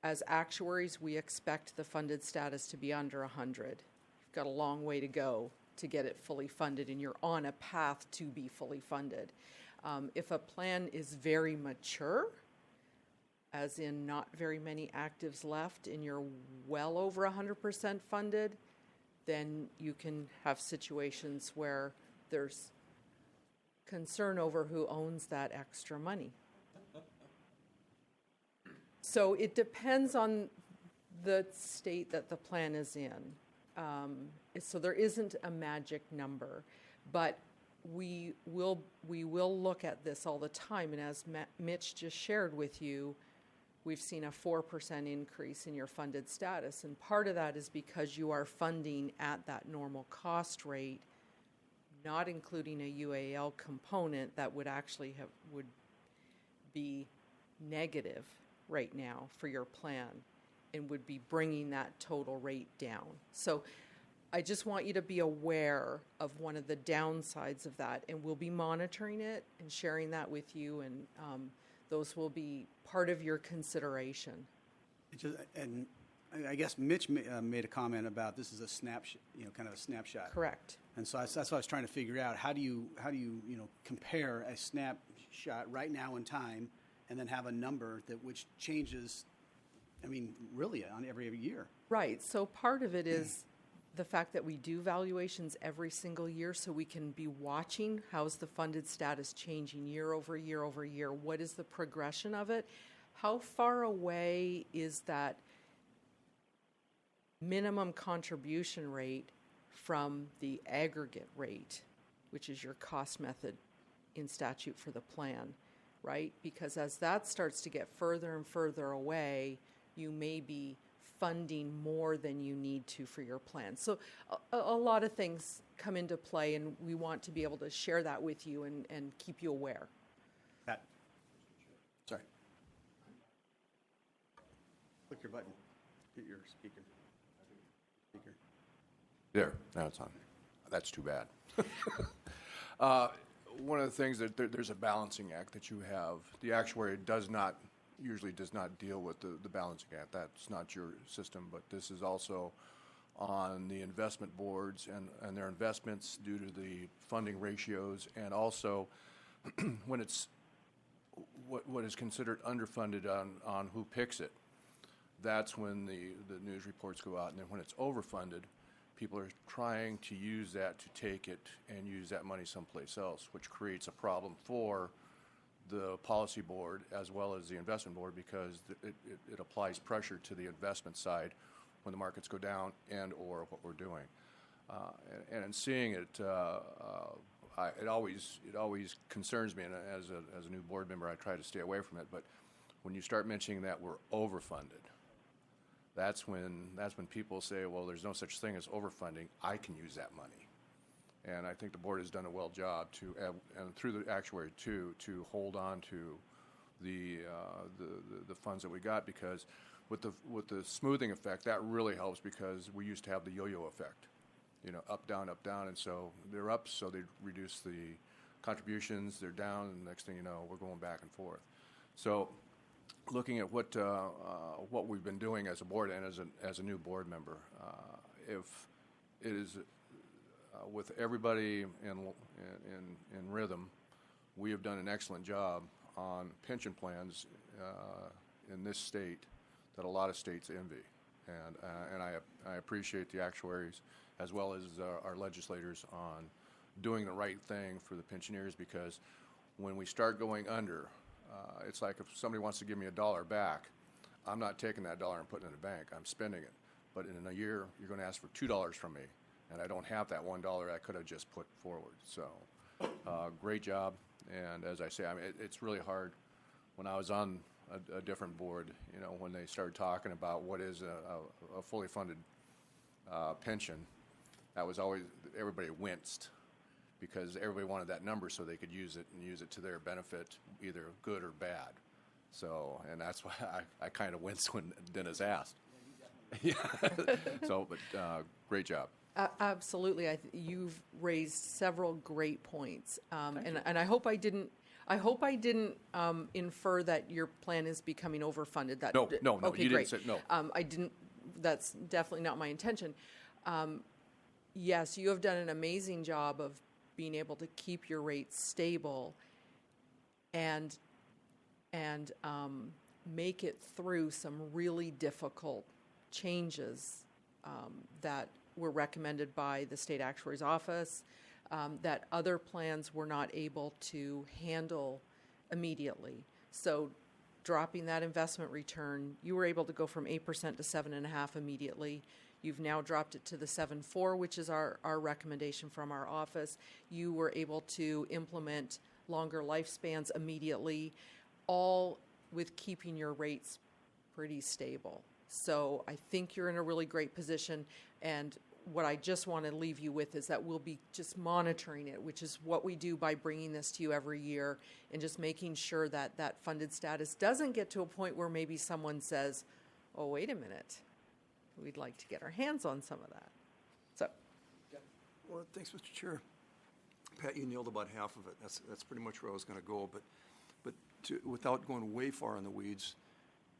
as actuaries, we expect the funded status to be under 100. You've got a long way to go to get it fully funded, and you're on a path to be fully funded. If a plan is very mature, as in not very many actives left, and you're well over 100% funded, then you can have situations where there's concern over who owns that extra money. So it depends on the state that the plan is in. So there isn't a magic number, but we will look at this all the time. And as Mitch just shared with you, we've seen a 4% increase in your funded status. And part of that is because you are funding at that normal cost rate, not including a UAL component that would actually would be negative right now for your plan and would be bringing that total rate down. So I just want you to be aware of one of the downsides of that, and we'll be monitoring it and sharing that with you, and those will be part of your consideration. And I guess Mitch made a comment about this is a snapshot, kind of a snapshot. Correct. And so that's what I was trying to figure out. How do you compare a snapshot right now in time and then have a number which changes, really on every year? Right. So part of it is the fact that we do valuations every single year, so we can be watching how's the funded status changing year over year over year. What is the progression of it? How far away is that minimum contribution rate from the aggregate rate, which is your cost method in statute for the plan, right? Because as that starts to get further and further away, you may be funding more than you need to for your plan. So a lot of things come into play, and we want to be able to share that with you and keep you aware. Pat? Sorry. Click your button. Hit your speaker. Speaker. There, now it's on. That's too bad. One of the things that there's a balancing act that you have. The actuary usually does not deal with the balancing act. That's not your system, but this is also on the investment boards and their investments due to the funding ratios, and also when it's what is considered underfunded on who picks it. That's when the news reports go out, and then when it's overfunded, people are trying to use that to take it and use that money someplace else, which creates a problem for the policy board as well as the investment board, because it applies pressure to the investment side when the markets go down and or what we're doing. And in seeing it, it always concerns me, and as a new board member, I try to stay away from it. But when you start mentioning that we're overfunded, that's when people say, well, there's no such thing as overfunding. I can use that money. And I think the board has done a well job and through the actuary too, to hold on to the funds that we got, because with the smoothing effect, that really helps, because we used to have the yo-yo effect, up, down, and so they're up, so they reduce the contributions, they're down, and the next thing you know, we're going back and forth. So looking at what we've been doing as a board and as a new board member, if it is with everybody in rhythm, we have done an excellent job on pension plans in this state that a lot of states envy, and I appreciate the actuaries as well as our legislators on doing the right thing for the pensioners, because when we start going under, it's like if somebody wants to give me $1 back, I'm not taking that dollar and putting it in the bank. I'm spending it. But in a year, you're going to ask for $2 from me, and I don't have that $1 I could have just put forward. So great job. And as I say, it's really hard. When I was on a different board, when they started talking about what is a fully funded pension, that was always, everybody winced, because everybody wanted that number so they could use it to their benefit, either good or bad. So, and that's why I kind of winced when Dennis asked. Yeah. So, but great job. Absolutely. You've raised several great points. And I hope I didn't infer that your plan is becoming overfunded. No, okay, you great. didn't say no. I didn't. That's definitely not my intention. Yes, you have done an amazing job of being able to keep your rates stable and make it through some really difficult changes that were recommended by the state actuary's office, that other plans were not able to handle immediately. So dropping that investment return, you were able to go from 8% to 7.5% immediately. You've now dropped it to the 7.4%, which is our recommendation from our office. You were able to implement longer lifespans immediately, all with keeping your rates pretty stable. So I think you're in a really great position, and what I just want to leave you with is that we'll be just monitoring it, which is what we do by bringing this to you every year, and just making sure that that funded status doesn't get to a point where maybe someone says, oh, wait a minute, we'd like to get our hands on some of that. So. Well, thanks, Mr. Chair. Pat, you nailed about half of it. That's pretty much where I was going to go. But without going way far in the weeds,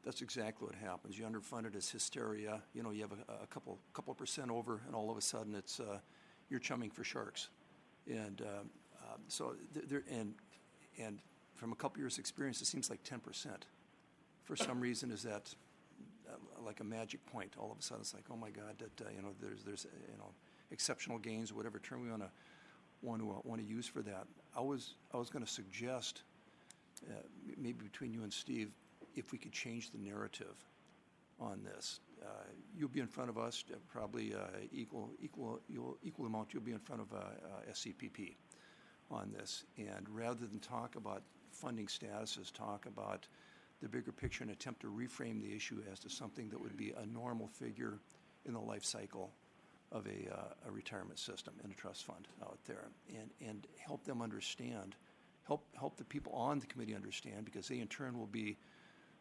that's exactly what happens. You underfunded as hysteria. You have a couple percent over, and all of a sudden it's you're chumming for sharks. And so there, and from a couple years' experience, it seems like 10%. For some reason, is that like a magic point? All of a sudden, it's like, oh my God, that there's exceptional gains, whatever term we want to use for that. I was going to suggest maybe between you and Steve, if we could change the narrative on this. You'll be in front of us, probably equal amount. You'll be in front of SCPP on this, and rather than talk about funding statuses, talk about the bigger picture and attempt to reframe the issue as to something that would be a normal figure in the life cycle of a retirement system and a trust fund out there, and help them understand, help the people on the committee understand, because they in turn will be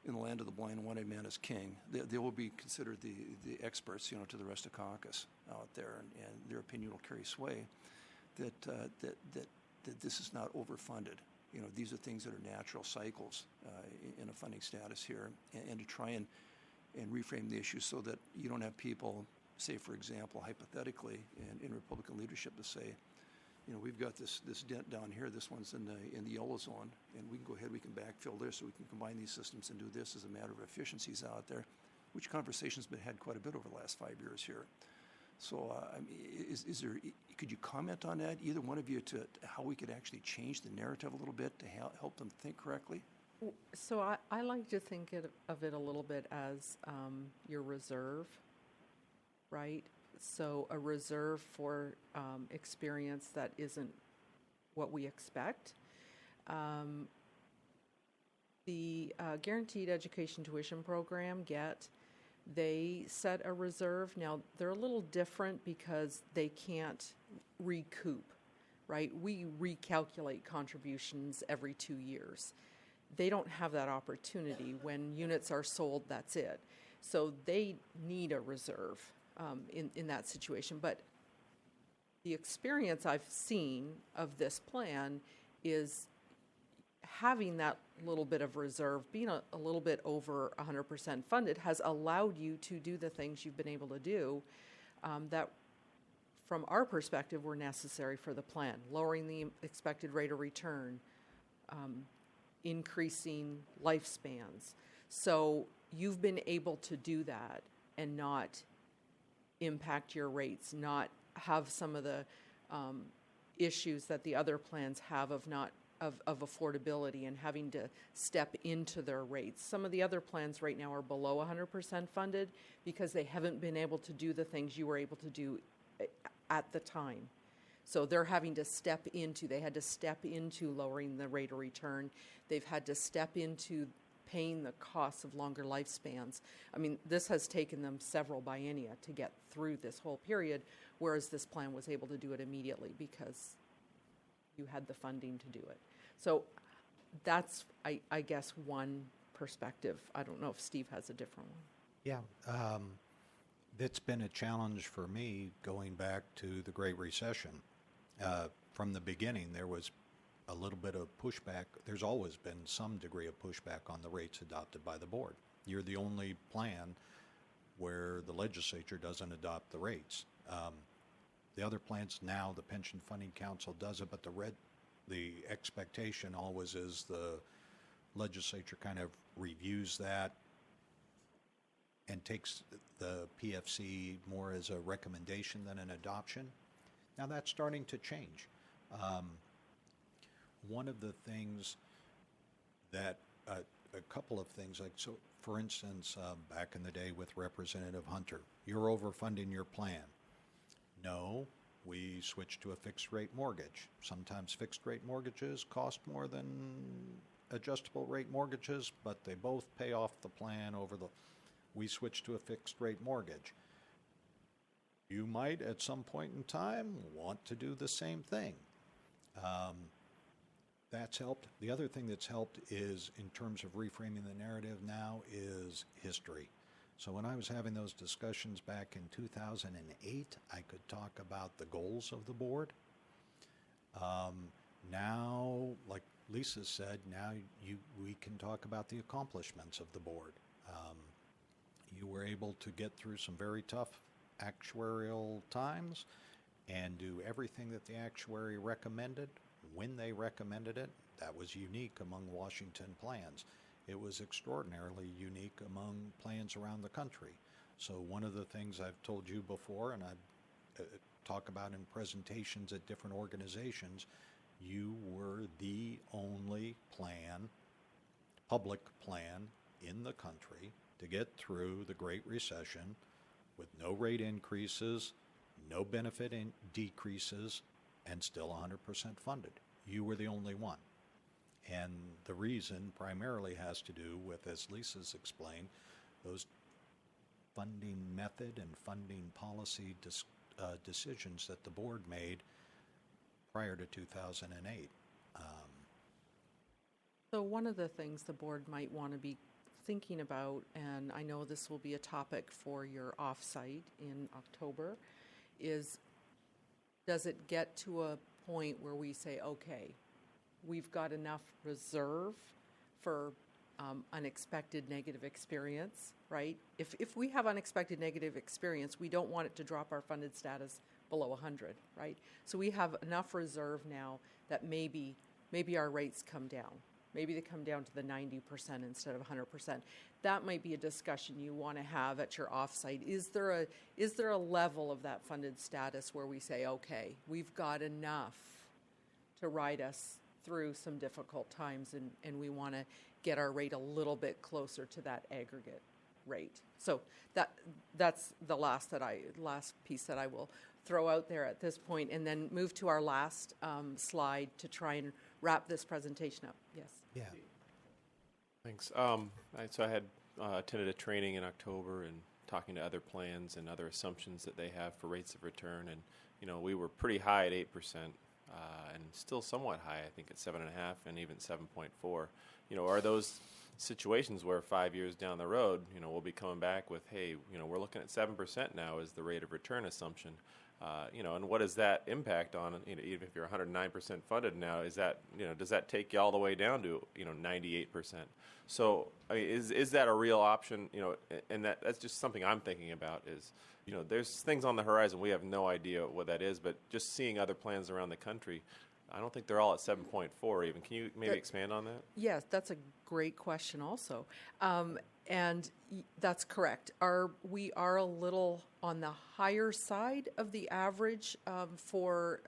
in the land of the blind, one-eyed man is king. They will be considered the experts, to the rest of caucus out there, and their opinion will carry sway, that this is not overfunded. These are things that are natural cycles in a funding status here, and to try and reframe the issue so that you don't have people, say, for example, hypothetically, in Republican leadership to say, we've got this dent down here, this one's in the yellow zone, and we can go ahead, we can backfill this, so we can combine these systems and do this as a matter of efficiencies out there, which conversation's been had quite a bit over the last 5 years here. So, could you comment on that, either one of you, to how we could actually change the narrative a little bit to help them think correctly? So I like to think of it a little bit as your reserve, right? So a reserve for experience that isn't what we expect. The Guaranteed Education Tuition Program, GET, they set a reserve. Now, they're a little different because they can't recoup, right? We recalculate contributions every 2 years. They don't have that opportunity. When units are sold, that's it. So they need a reserve in that situation. But the experience I've seen of this plan is having that little bit of reserve, being a little bit over 100% funded, has allowed you to do the things you've been able to do that, from our perspective, were necessary for the plan. Lowering the expected rate of return, increasing lifespans. So you've been able to do that and not impact your rates, not have some of the issues that the other plans have of affordability and having to step into their rates. Some of the other plans right now are below 100% funded because they haven't been able to do the things you were able to do at the time. So they're having to they had to step into lowering the rate of return. They've had to step into paying the costs of longer lifespans. I mean, this has taken them several biennia to get through this whole period, whereas this plan was able to do it immediately because you had the funding to do it. So that's, I guess, one perspective. I don't know if Steve has a different one. Yeah, it's been a challenge for me going back to the Great Recession. From the beginning, there was a little bit of pushback. There's always been some degree of pushback on the rates adopted by the board. You're the only plan where the legislature doesn't adopt the rates. The other plans now, the Pension Funding Council does it, but the expectation always is the legislature kind of reviews that and takes the PFC more as a recommendation than an adoption. Now that's starting to change. One of the things that, a couple of things, like, so for instance, back in the day with Representative Hunter, you're overfunding your plan. No, we switched to a fixed rate mortgage. Sometimes fixed rate mortgages cost more than adjustable rate mortgages, but they both pay off the plan we switched to a fixed rate mortgage. You might at some point in time want to do the same thing. That's helped. The other thing that's helped is, in terms of reframing the narrative now, is history. So when I was having those discussions back in 2008, I could talk about the goals of the board. Now, like Lisa said, now we can talk about the accomplishments of the board. You were able to get through some very tough actuarial times and do everything that the actuary recommended when they recommended it. That was unique among Washington plans. It was extraordinarily unique among plans around the country. So one of the things I've told you before, and I talk about in presentations at different organizations, you were the only plan, public plan in the country to get through the Great Recession with no rate increases, no benefit decreases, and still 100% funded. You were the only one. And the reason primarily has to do with, as Lisa's explained, those funding method and funding policy decisions that the board made prior to 2008. So one of the things the board might want to be thinking about, and I know this will be a topic for your offsite in October, is does it get to a point where we say, okay, we've got enough reserve for unexpected negative experience, right? If we have unexpected negative experience, we don't want it to drop our funded status below 100, right? So we have enough reserve now that maybe our rates come down. Maybe they come down to the 90% instead of 100%. That might be a discussion you want to have at your offsite. Is there a level of that funded status where we say, okay, we've got enough to ride us through some difficult times, and we want to get our rate a little bit closer to that aggregate rate. So that's the last piece that I will throw out there at this point, and then move to our last slide to try and wrap this presentation up. Yes. Yeah. Thanks. So I had attended a training in October and talking to other plans and other assumptions that they have for rates of return, and we were pretty high at 8%, and still somewhat high, I think, at 7.5% and even 7.4%. Are those situations where 5 years down the road, we'll be coming back with, hey, we're looking at 7% now as the rate of return assumption. And what does that impact on, even if you're 109% funded now, is that, does that take you all the way down to, 98%? So, I mean, is that a real option? And that's just something I'm thinking about is, there's things on the horizon. We have no idea what that is, but just seeing other plans around the country, I don't think they're all at 7.4 even. Can you maybe expand on that? Yes, that's a great question also. And that's correct. We are a little on the higher side of the average for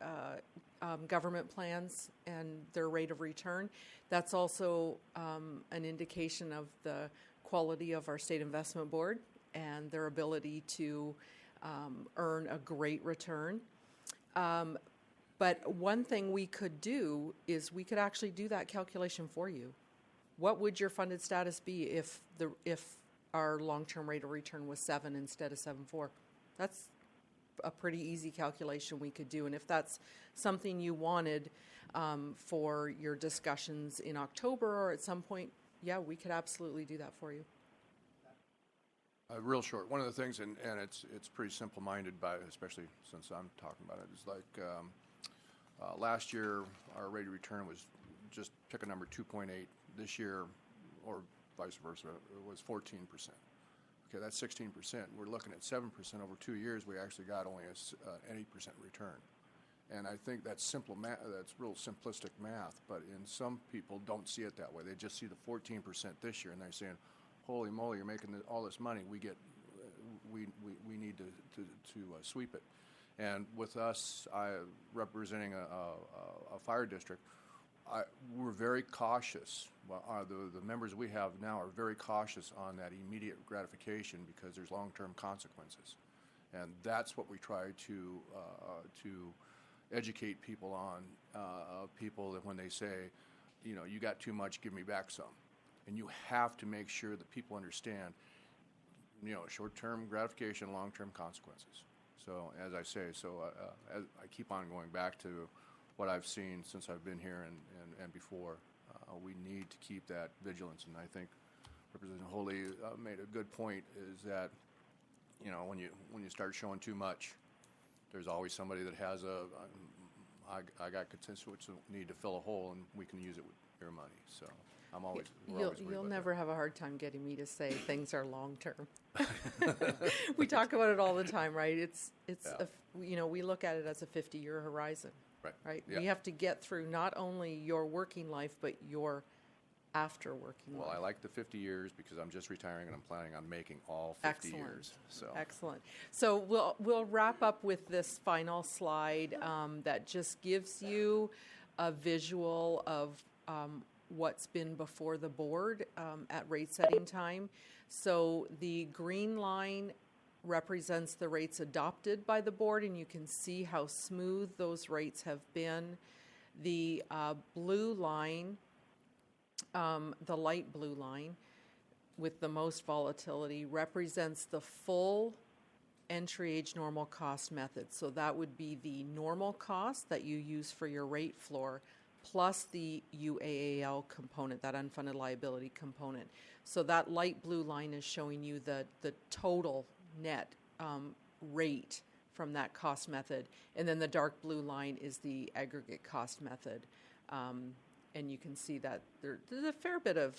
government plans and their rate of return. That's also an indication of the quality of our state investment board and their ability to earn a great return. But one thing we could do is we could actually do that calculation for you. What would your funded status be if our long-term rate of return was 7 instead of 7.4? That's a pretty easy calculation we could do. And if that's something you wanted for your discussions in October or at some point, yeah, we could absolutely do that for you. Real short. One of the things, and it's pretty simple-minded, especially since I'm talking about it, is like last year our rate of return was, just pick a number, 2.8. This year, or vice versa, it was 14%. Okay, that's 16%. We're looking at 7% over 2 years. We actually got only an 8% return. And I think that's simple math. That's real simplistic math. But some people don't see it that way. They just see the 14% this year, and they're saying, "Holy moly, you're making all this money. We need to sweep it." And with us, representing a fire district, we're very cautious. Well, the members we have now are very cautious on that immediate gratification because there's long-term consequences, and that's what we try to educate people on. People that when they say, you got too much, give me back some, and you have to make sure that people understand, short-term gratification, long-term consequences. So as I say, as I keep on going back to what I've seen since I've been here and before, we need to keep that vigilance. And I think Representative Holy made a good point, is that, when you start showing too much, there's always somebody that has I got constituents who need to fill a hole, and we can use it with your money. So we're always worried You'll about never have a hard time getting me to say things are long-term. We talk about it all the time, right? It's we look at it as a 50-year horizon. Right? Yeah. We have to get through not only your working life, but your after working life. Well, I like the 50 years because I'm just retiring and I'm planning on making all 50 Excellent. years. So Excellent. So we'll wrap up with this final slide that just gives you a visual of what's been before the board at rate setting time. So the green line represents the rates adopted by the board, and you can see how smooth those rates have been. The blue line the light blue line with the most volatility represents the full entry age normal cost method. So that would be the normal cost that you use for your rate floor plus the UAAL component, that unfunded liability component. So that light blue line is showing you the total net rate from that cost method. And then the dark blue line is the aggregate cost method. And you can see that there's a fair bit of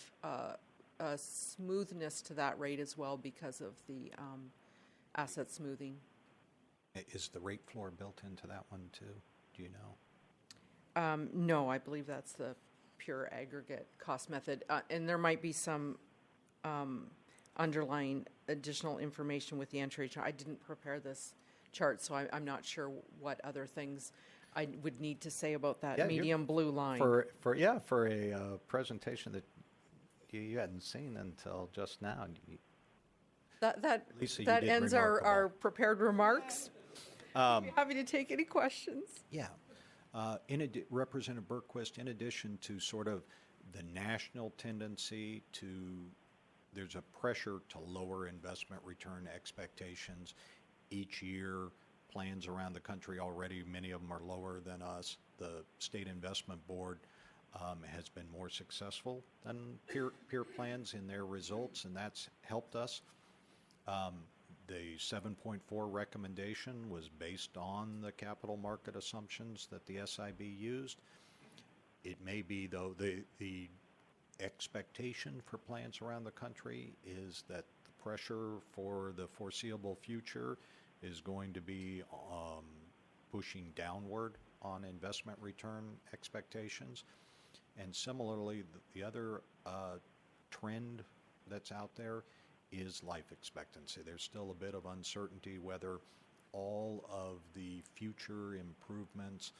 smoothness to that rate as well because of the asset smoothing. Is the rate floor built into that one too? Do you know? No, I believe that's the pure aggregate cost method. And there might be some underlying additional information with the entry chart. I didn't prepare this chart, so I'm not sure what other things I would need to say about that Yeah, you're- medium blue line. For a presentation that you hadn't seen until just now. Lisa, you That did ends remarkable. our prepared remarks. Happy to take any questions. Yeah. Representative Berquist, in addition to sort of the national tendency there's a pressure to lower investment return expectations. Each year, plans around the country already, many of them are lower than us. The State Investment Board has been more successful than peer plans in their results, and that's helped us. The 7.4 recommendation was based on the capital market assumptions that the SIB used. It may be, though, the expectation for plans around the country is that the pressure for the foreseeable future is going to be pushing downward on investment return expectations. And similarly, the other trend that's out there is life expectancy. There's still a bit of uncertainty whether all of the future improvements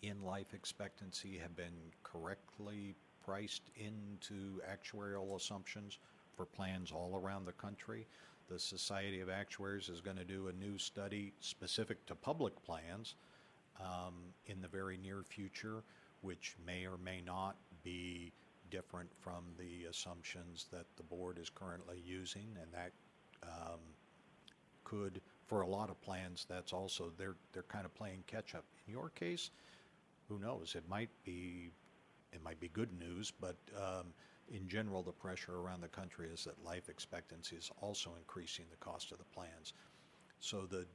in life expectancy have been correctly priced into actuarial assumptions for plans all around the country. The Society of Actuaries is going to do a new study specific to public plans in the very near future, which may or may not be different from the assumptions that the board is currently using, and that could, for a lot of plans, that's also they're kind of playing catch up. In your case, who knows? It might be good news, but in general, the pressure around the country is that life expectancy is also increasing the cost of the plans. So the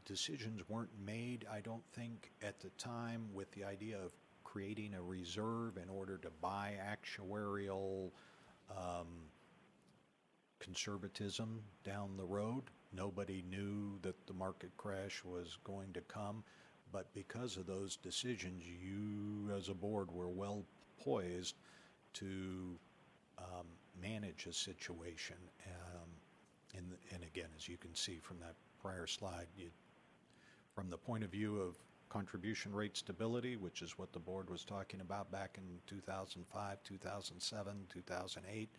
decisions weren't made, I don't think, at the time with the idea of creating a reserve in order to buy actuarial conservatism down the road. Nobody knew that the market crash was going to come, but because of those decisions, you as a board were well poised to manage a situation. And again, as you can see from that prior slide, from the point of view of contribution rate stability, which is what the board was talking about back in 2005, 2007, 2008,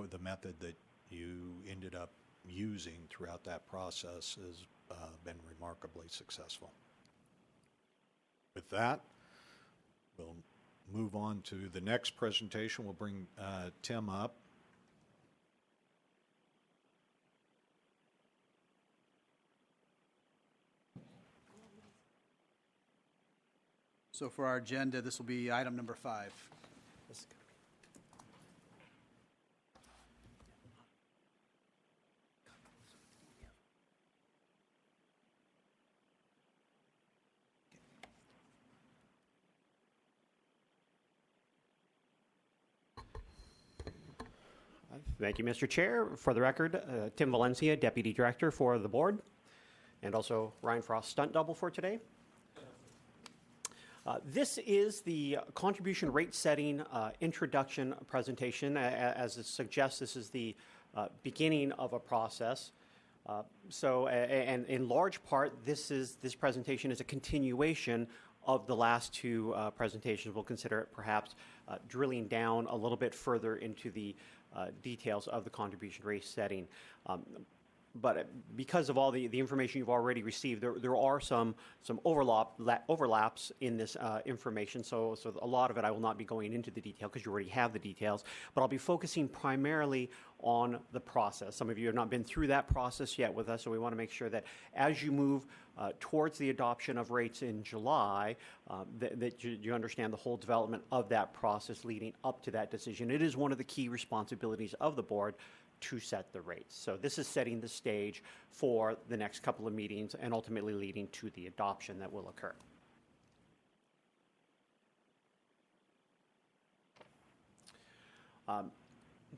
the method that you ended up using throughout that process has been remarkably successful. With that, we'll move on to the next presentation. We'll bring Tim up. So for our agenda, this will be item number 5. Thank you, Mr. Chair. For the record, Tim Valencia, Deputy Director for the board, and also Ryan Frost, stunt double for today. This is the contribution rate setting introduction presentation. As it suggests, this is the beginning of a process. And in large part, this presentation is a continuation of the last two presentations. We'll consider it perhaps drilling down a little bit further into the details of the contribution rate setting. but because of all the information you've already received, there are some overlaps in this information. So a lot of it I will not be going into the detail because you already have the details, but I'll be focusing primarily on the process. Some of you have not been through that process yet with us, so we want to make sure that as you move towards the adoption of rates in July, that you understand the whole development of that process leading up to that decision. It is one of the key responsibilities of the board to set the rates. So this is setting the stage for the next couple of meetings and ultimately leading to the adoption that will occur.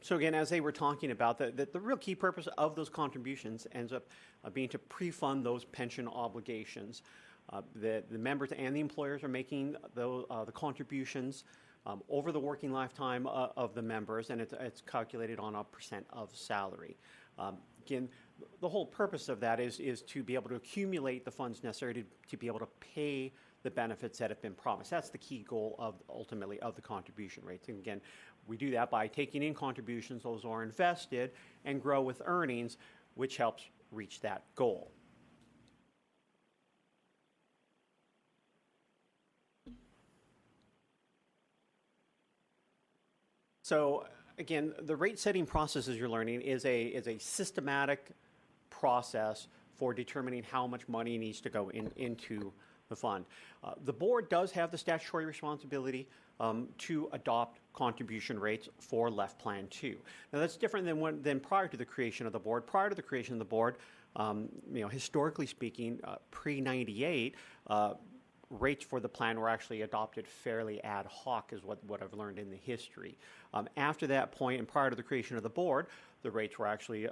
So again, as they were talking about, the real key purpose of those contributions ends up being to pre-fund those pension obligations. The members and the employers are making the contributions over the working lifetime of the members, and it's calculated on a % of salary. Again, the whole purpose of that is to be able to accumulate the funds necessary to be able to pay the benefits that have been promised. That's the key goal ultimately of the contribution rates. And again, we do that by taking in contributions, those are invested, and grow with earnings, which helps reach that goal. So again, the rate setting process, as you're learning, is a systematic process for determining how much money needs to go into the fund. The board does have the statutory responsibility to adopt contribution rates for Left Plan 2. Now that's different than prior to the creation of the board. Prior to the creation of the board, historically speaking, pre-98, rates for the plan were actually adopted fairly ad hoc, is what I've learned in the history. After that point, and prior to the creation of the board, the rates were actually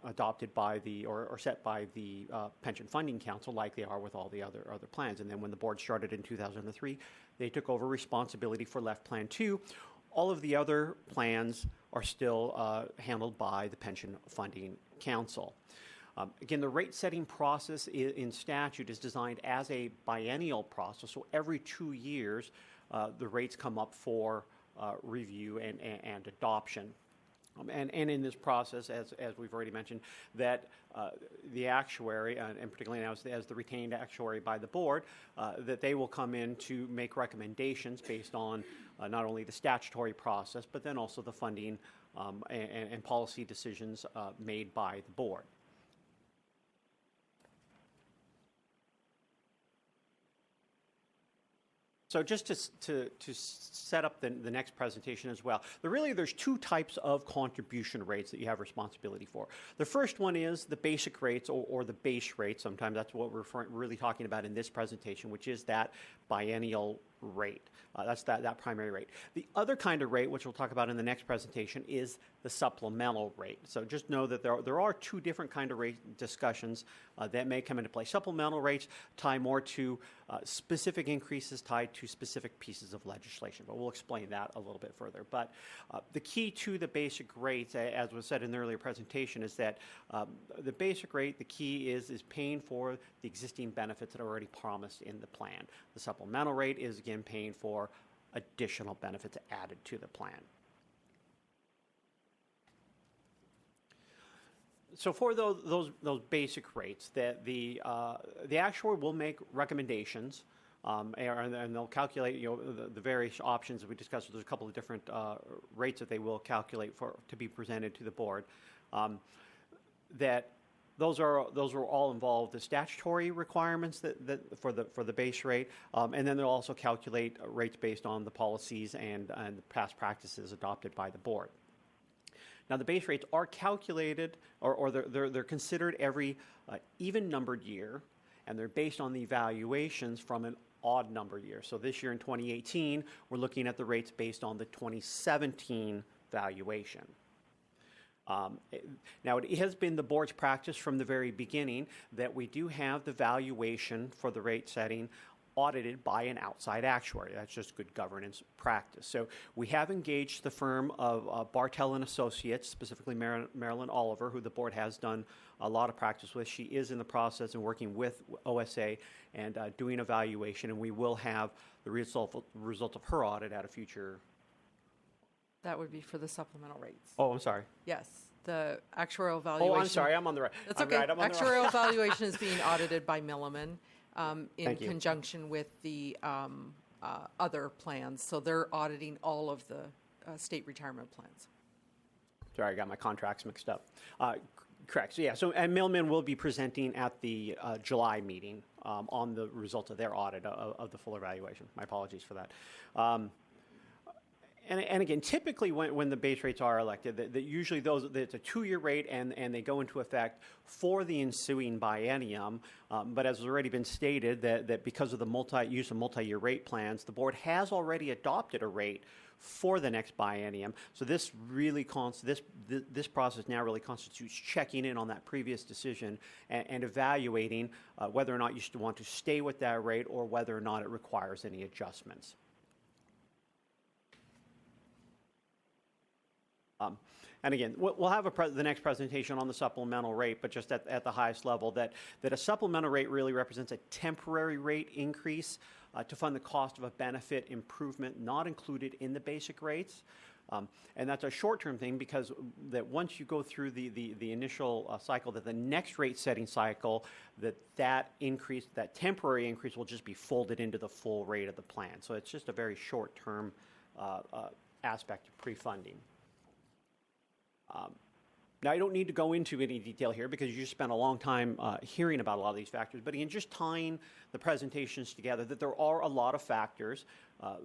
adopted by or set by the Pension Funding Council, like they are with all the other plans. And then when the board started in 2003, they took over responsibility for Left Plan 2. All of the other plans are still handled by the Pension Funding Council. Again, the rate setting process in statute is designed as a biennial process, so every 2 years the rates come up for review and adoption. And in this process, as we've already mentioned, that the actuary, and particularly now as the retained actuary by the board, that they will come in to make recommendations based on not only the statutory process, but then also the funding and policy decisions made by the board. So just to set up the next presentation as well, there's two types of contribution rates that you have responsibility for. The first one is the basic rates or the base rate. Sometimes that's what we're really talking about in this presentation, which is that biennial rate. That's that primary rate. The other kind of rate, which we'll talk about in the next presentation, is the supplemental rate. So just know that there are two different kind of rate discussions that may come into play. Supplemental rates tie more to specific increases tied to specific pieces of legislation, but we'll explain that a little bit further. But the key to the basic rates, as was said in the earlier presentation, is that the basic rate, the key is paying for the existing benefits that are already promised in the plan. The supplemental rate is, again, paying for additional benefits added to the plan. So for those basic rates, that the actuary will make recommendations, and they'll calculate the various options that we discussed. There's a couple of different rates that they will calculate to be presented to the board. That those are all involved the statutory requirements that for the base rate, and then they'll also calculate rates based on the policies and the past practices adopted by the board. Now, the base rates are calculated, or they're considered every even numbered year, and they're based on the evaluations from an odd number year. So this year in 2018, we're looking at the rates based on the 2017 valuation. Now, it has been the board's practice from the very beginning that we do have the valuation for the rate setting audited by an outside actuary. That's just good governance practice. So we have engaged the firm of Bartel and Associates, specifically Marilyn Oliver, who the board has done a lot of practice with. She is in the process and working with OSA and doing evaluation, and we will have the result of her audit at a future. That would be for the supplemental rates. Oh, I'm sorry. Yes. The actuarial valuation. Oh, I'm sorry, I'm on the right. That's I'm okay. right, I'm on the right. Actuarial valuation is being audited by Milliman in Thank you. conjunction with the other plans. So they're auditing all of the state retirement plans. Sorry, I got my contracts mixed up. Correct. So, yeah, and Milliman will be presenting at the July meeting on the results of their audit of the full evaluation. My apologies for that. And again, typically when the base rates are elected, that usually it's a 2-year rate and they go into effect for the ensuing biennium. But as has already been stated, that because of the use of multi-year rate plans, the board has already adopted a rate for the next biennium. So this really this process now really constitutes checking in on that previous decision and evaluating whether or not you should want to stay with that rate or whether or not it requires any adjustments. And again, we'll have the next presentation on the supplemental rate, but just at the highest level, that a supplemental rate really represents a temporary rate increase to fund the cost of a benefit improvement not included in the basic rates. And that's a short-term thing because that once you go through the initial cycle, that the next rate-setting cycle, that increase, that temporary increase will just be folded into the full rate of the plan. So it's just a very short-term aspect of pre-funding. Now, I don't need to go into any detail here because you spent a long time hearing about a lot of these factors. But again, just tying the presentations together, that there are a lot of factors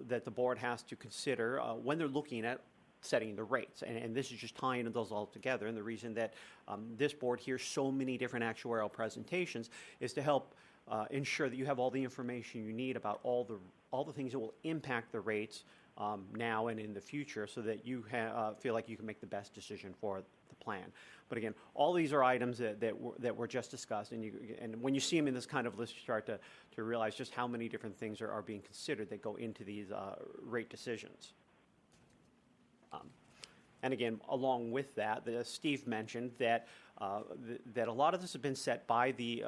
that the board has to consider when they're looking at setting the rates. And this is just tying those all together. And the reason that this board hears so many different actuarial presentations is to help ensure that you have all the information you need about all the things that will impact the rates now and in the future, so that you feel like you can make the best decision for the plan. But again, all these are items that were just discussed, and when you see them in this kind of list, you start to realize just how many different things are being considered that go into these rate decisions. And again, along with that, Steve mentioned that that a lot of this has been set by the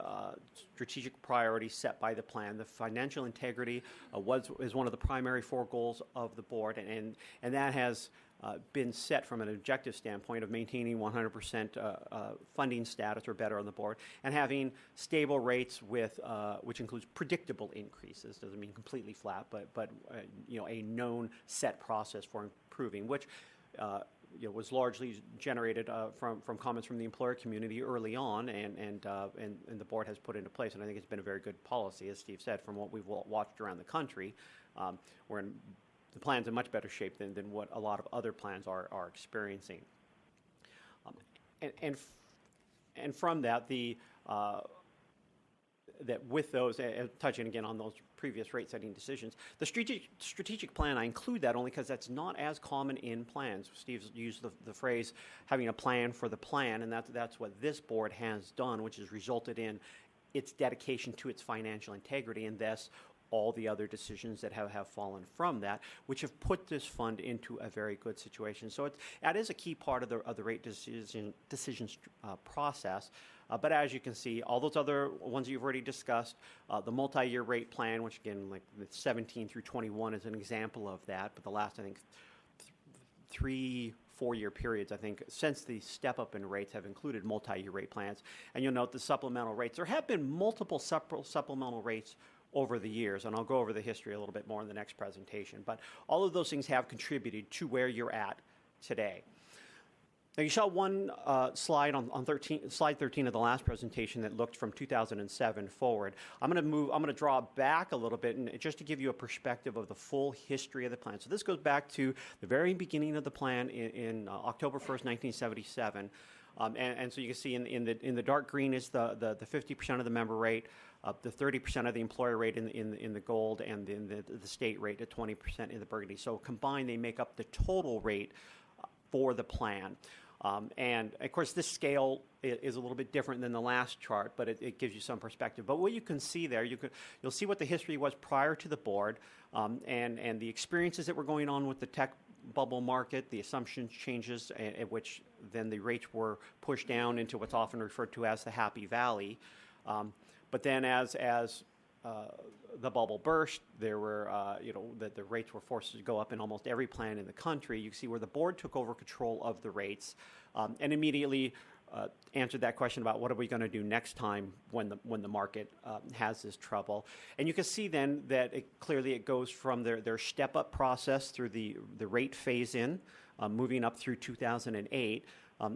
strategic priorities set by the plan. The financial integrity is one of the primary 4 goals of the board, and that has been set from an objective standpoint of maintaining 100% funding status or better on the board, and having stable rates with which includes predictable increases. Doesn't mean completely flat, but a known set process for improving, which was largely generated from comments from the employer community early on, and the board has put into place. And I think it's been a very good policy, as Steve said, from what we've watched around the country. The plan's in much better shape than what a lot of other plans are experiencing. And from that, that with those, touching again on those previous rate-setting decisions, the strategic plan, I include that only because that's not as common in plans. Steve's used the phrase having a plan for the plan, and that's what this board has done, which has resulted in its dedication to its financial integrity, and thus all the other decisions that have fallen from that, which have put this fund into a very good situation. So that is a key part of the rate decisions process. But as you can see, all those other ones you've already discussed, the multi-year rate plan, which again, like the 17 through 21 is an example of that. But the last, I think, 3-4-year periods, I think, since the step up in rates have included multi-year rate plans. And you'll note the supplemental rates. There have been multiple supplemental rates over the years, and I'll go over the history a little bit more in the next presentation. But all of those things have contributed to where you're at today. Now, you saw one slide on slide 13 of the last presentation that looked from 2007 forward. I'm going to draw back a little bit, and just to give you a perspective of the full history of the plan. So this goes back to the very beginning of the plan in October 1st, 1977. And so you can see in the dark green is the 50% of the member rate, the 30% of the employer rate in the gold, and then the state rate at 20% in the burgundy. So combined, they make up the total rate for the plan. And of course, this scale is a little bit different than the last chart, but it gives you some perspective. But what you can see there, you'll see what the history was prior to the board, and the experiences that were going on with the tech bubble market, the assumptions changes at which then the rates were pushed down into what's often referred to as the Happy Valley. But then as the bubble burst, there were, the rates were forced to go up in almost every plan in the country. You can see where the board took over control of the rates and immediately answered that question about what are we going to do next time when the market has this trouble. And you can see then that clearly it goes from their step-up process through the rate phase-in, moving up through 2008,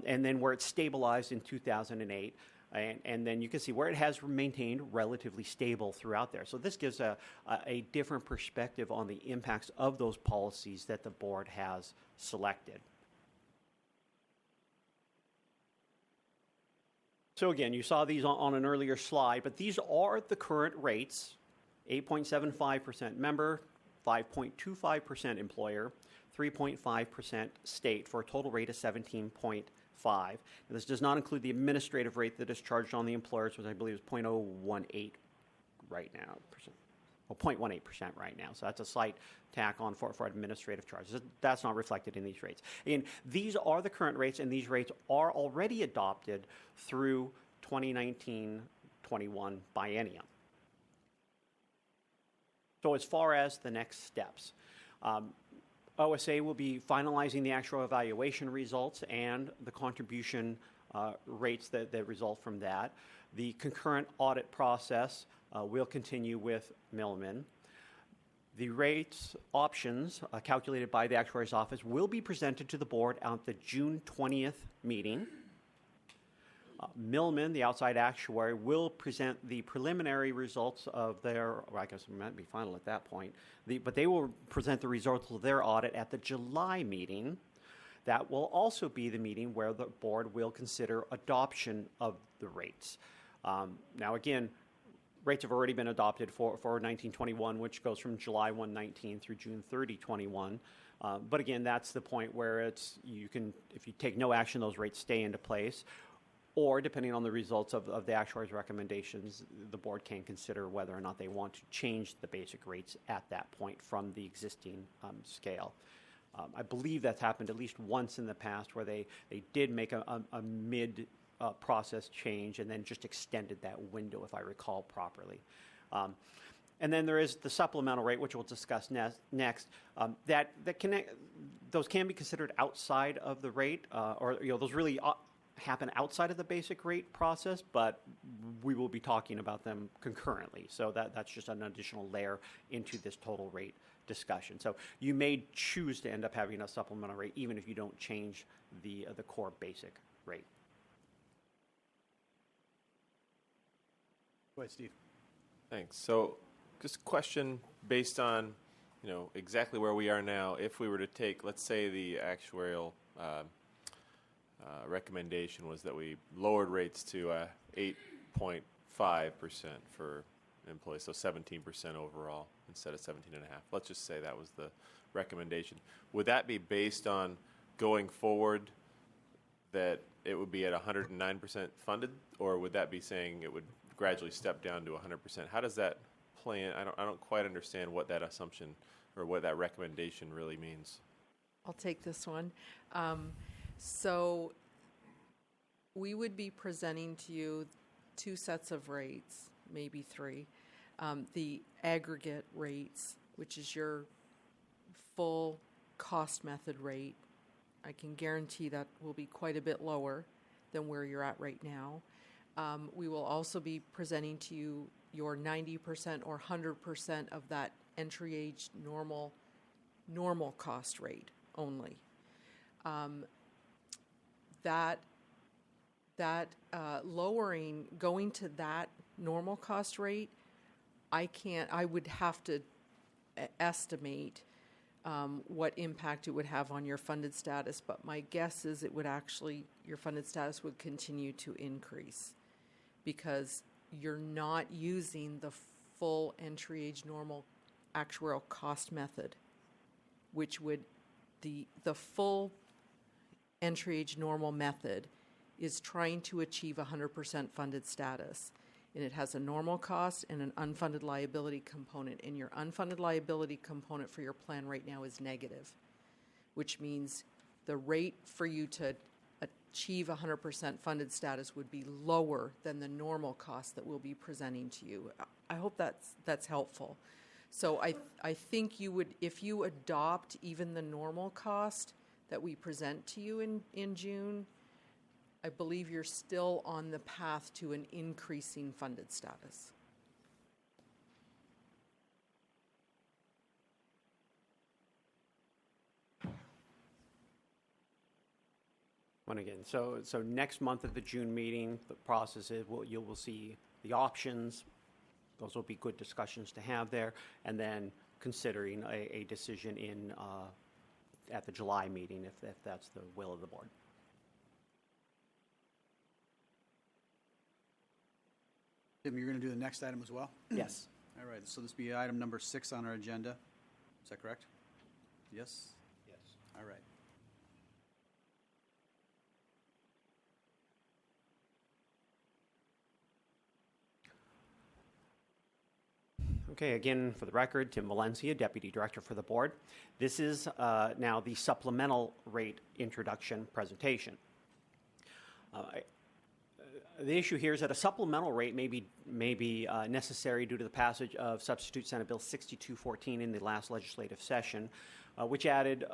and then where it stabilized in 2008. And then you can see where it has maintained relatively stable throughout there. So this gives a different perspective on the impacts of those policies that the board has selected. So again, you saw these on an earlier slide, but these are the current rates: 8.75% member, 5.25% employer, 3.5% state, for a total rate of 17.5. And this does not include the administrative rate that is charged on the employers, which I believe is 0.018 right now, or 0.18% right now. So that's a slight tack on for administrative charges. That's not reflected in these rates. Again, these are the current rates, and these rates are already adopted through 2019-21 biennium. So as far as the next steps, OSA will be finalizing the actual evaluation results and the contribution rates that result from that. The concurrent audit process will continue with Milliman. The rates options calculated by the Actuary's Office will be presented to the board at the June 20th meeting. Milliman, the outside actuary, will present the preliminary results of their, or I guess it might be final at that point, but they will present the results of their audit at the July meeting. That will also be the meeting where the board will consider adoption of the rates. Now again, rates have already been adopted for 1921, which goes from July 1/19 through June 30/21. But again, that's the point where if you take no action, those rates stay into place. Or, depending on the results of the actuary's recommendations, the board can consider whether or not they want to change the basic rates at that point from the existing scale. I believe that's happened at least once in the past, where they did make a mid-process change and then just extended that window, if I recall properly. And then there is the supplemental rate, which we'll discuss next. Those can be considered outside of the rate, or those really happen outside of the basic rate process, but we will be talking about them concurrently. So that's just an additional layer into this total rate discussion. So you may choose to end up having a supplemental rate even if you don't change the core basic rate. Go ahead, Steve. Thanks. So just a question based on, exactly where we are now. If we were to take, let's say the actuarial recommendation was that we lowered rates to 8.5% for employees, so 17% overall instead of 17.5%. Let's just say that was the recommendation. Would that be based on going forward that it would be at 109% funded, or would that be saying it would gradually step down to 100%? How does that play in? I don't quite understand what that assumption or what that recommendation really means. I'll take this one. So we would be presenting to you two sets of rates, maybe three. The aggregate rates, which is your full cost method rate. I can guarantee that will be quite a bit lower than where you're at right now. We will also be presenting to you your 90% or 100% of that entry age normal cost rate only. That lowering, going to that normal cost rate, I would have to estimate what impact it would have on your funded status, but my guess is your funded status would continue to increase because you're not using the full entry age normal actuarial cost method, which would, the full entry age normal method is trying to achieve 100% funded status. And it has a normal cost and an unfunded liability component. And your unfunded liability component for your plan right now is negative, which means the rate for you to achieve 100% funded status would be lower than the normal cost that we'll be presenting to you. I hope that's helpful. So I think you would, if you adopt even the normal cost that we present to you in June, I believe you're still on the path to an increasing funded status. And again, so next month at the June meeting, the process is you will see the options. Those will be good discussions to have there, and then considering a decision at the July meeting if that's the will of the board. Tim, you're going to do the next item as well? Yes. All right, so this will be item number 6 on our agenda. Is that correct? Yes? Yes. All right. Okay, again, for the record, Tim Valencia, Deputy Director for the Board. This is now the supplemental rate introduction presentation. The issue here is that a supplemental rate may be necessary due to the passage of Substitute Senate Bill 6214 in the last legislative session, which added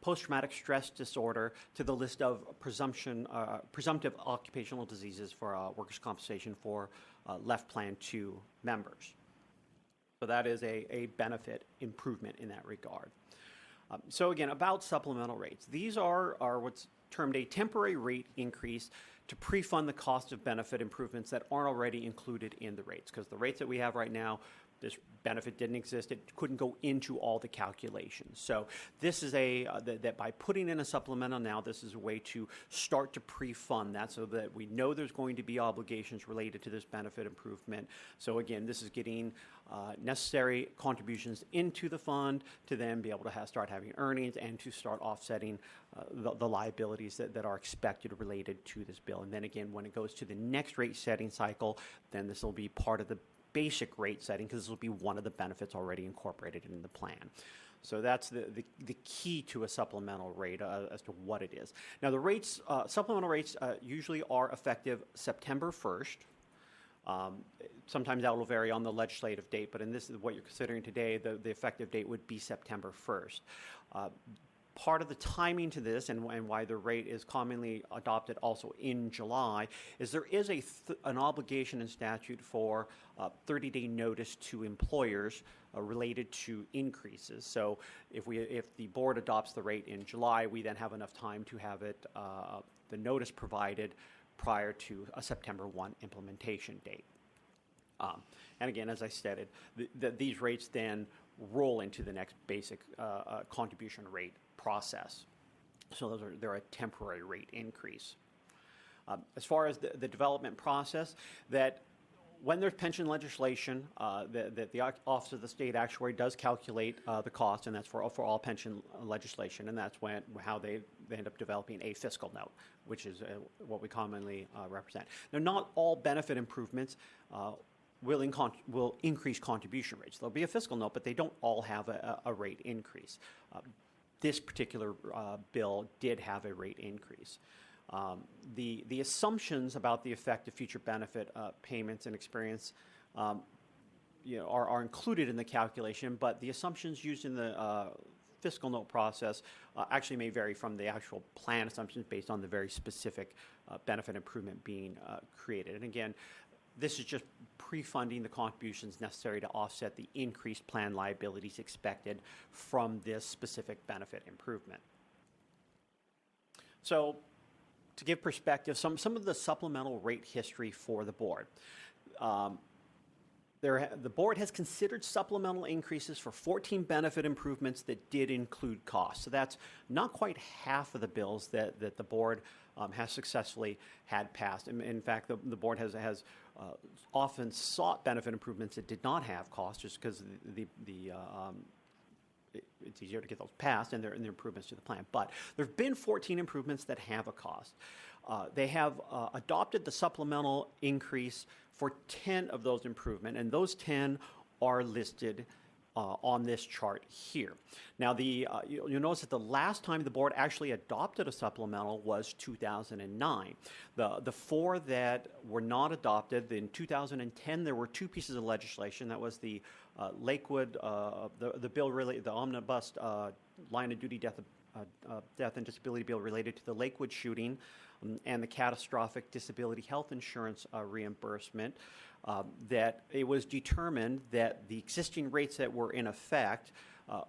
post-traumatic stress disorder to the list of presumptive occupational diseases for workers' compensation for Left Plan 2 members. So that is a benefit improvement in that regard. So again, about supplemental rates. These are what's termed a temporary rate increase to pre-fund the cost of benefit improvements that aren't already included in the rates. Because the rates that we have right now, this benefit didn't exist. It couldn't go into all the calculations. So this is that by putting in a supplemental now, this is a way to start to pre-fund that so that we know there's going to be obligations related to this benefit improvement. So again, this is getting necessary contributions into the fund to then be able to start having earnings and to start offsetting the liabilities that are expected related to this bill. And then again, when it goes to the next rate setting cycle, then this will be part of the basic rate setting because this will be one of the benefits already incorporated in the plan. So that's the key to a supplemental rate as to what it is. Now the rates, supplemental rates usually are effective September 1st. Sometimes that will vary on the legislative date, but in this is what you're considering today, the effective date would be September 1st. Part of the timing to this and why the rate is commonly adopted also in July is there is an obligation in statute for 30-day notice to employers related to increases. So if the board adopts the rate in July, we then have enough time to have the notice provided prior to a September 1 implementation date. And again, as I stated, these rates then roll into the next basic contribution rate process. So they're a temporary rate increase. As far as the development process, that when there's pension legislation, that the Office of the State Actuary does calculate the cost, and that's for all pension legislation, and that's how they end up developing a fiscal note, which is what we commonly represent. Now, not all benefit improvements will increase contribution rates. There'll be a fiscal note, but they don't all have a rate increase. This particular bill did have a rate increase. The assumptions about the effect of future benefit payments and experience are included in the calculation, but the assumptions used in the fiscal note process actually may vary from the actual plan assumptions based on the very specific benefit improvement being created. And again, this is just pre-funding the contributions necessary to offset the increased plan liabilities expected from this specific benefit improvement. So to give perspective, some of the supplemental rate history for the board. The board has considered supplemental increases for 14 benefit improvements that did include costs. So that's not quite half of the bills that the board has successfully had passed. In fact, the board has often sought benefit improvements that did not have costs just because it's easier to get those passed and they're improvements to the plan. But there have been 14 improvements that have a cost. They have adopted the supplemental increase for 10 of those improvements, and those 10 are listed on this chart here. Now, you'll notice that the last time the board actually adopted a supplemental was 2009. The four that were not adopted, in 2010, there were two pieces of legislation. That was the Lakewood, the bill, really, the omnibus line of duty death and disability bill related to the Lakewood shooting, and the catastrophic disability health insurance reimbursement. That it was determined that the existing rates that were in effect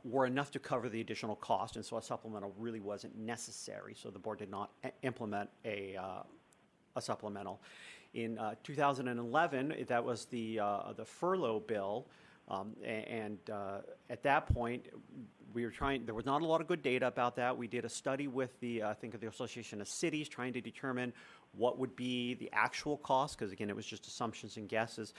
were enough to cover the additional cost, and so a supplemental really wasn't necessary. So the board did not implement a supplemental. In 2011, that was the furlough bill, and at that point, we were trying. There was not a lot of good data about that. We did a study with the I think of the Association of Cities, trying to determine what would be the actual cost, because again, it was just assumptions and guesses.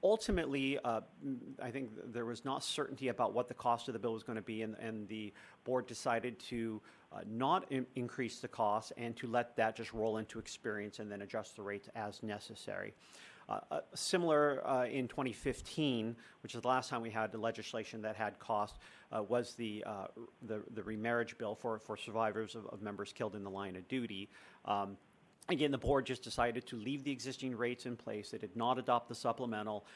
Ultimately, I think there was not certainty about what the cost of the bill was going to be, and the board decided to not increase the cost and to let that just roll into experience and then adjust the rates as necessary. Similar in 2015, which is the last time we had the legislation that had cost, was the remarriage bill for survivors of members killed in the line of duty. Again, the board just decided to leave the existing rates in place. They did not adopt the supplemental,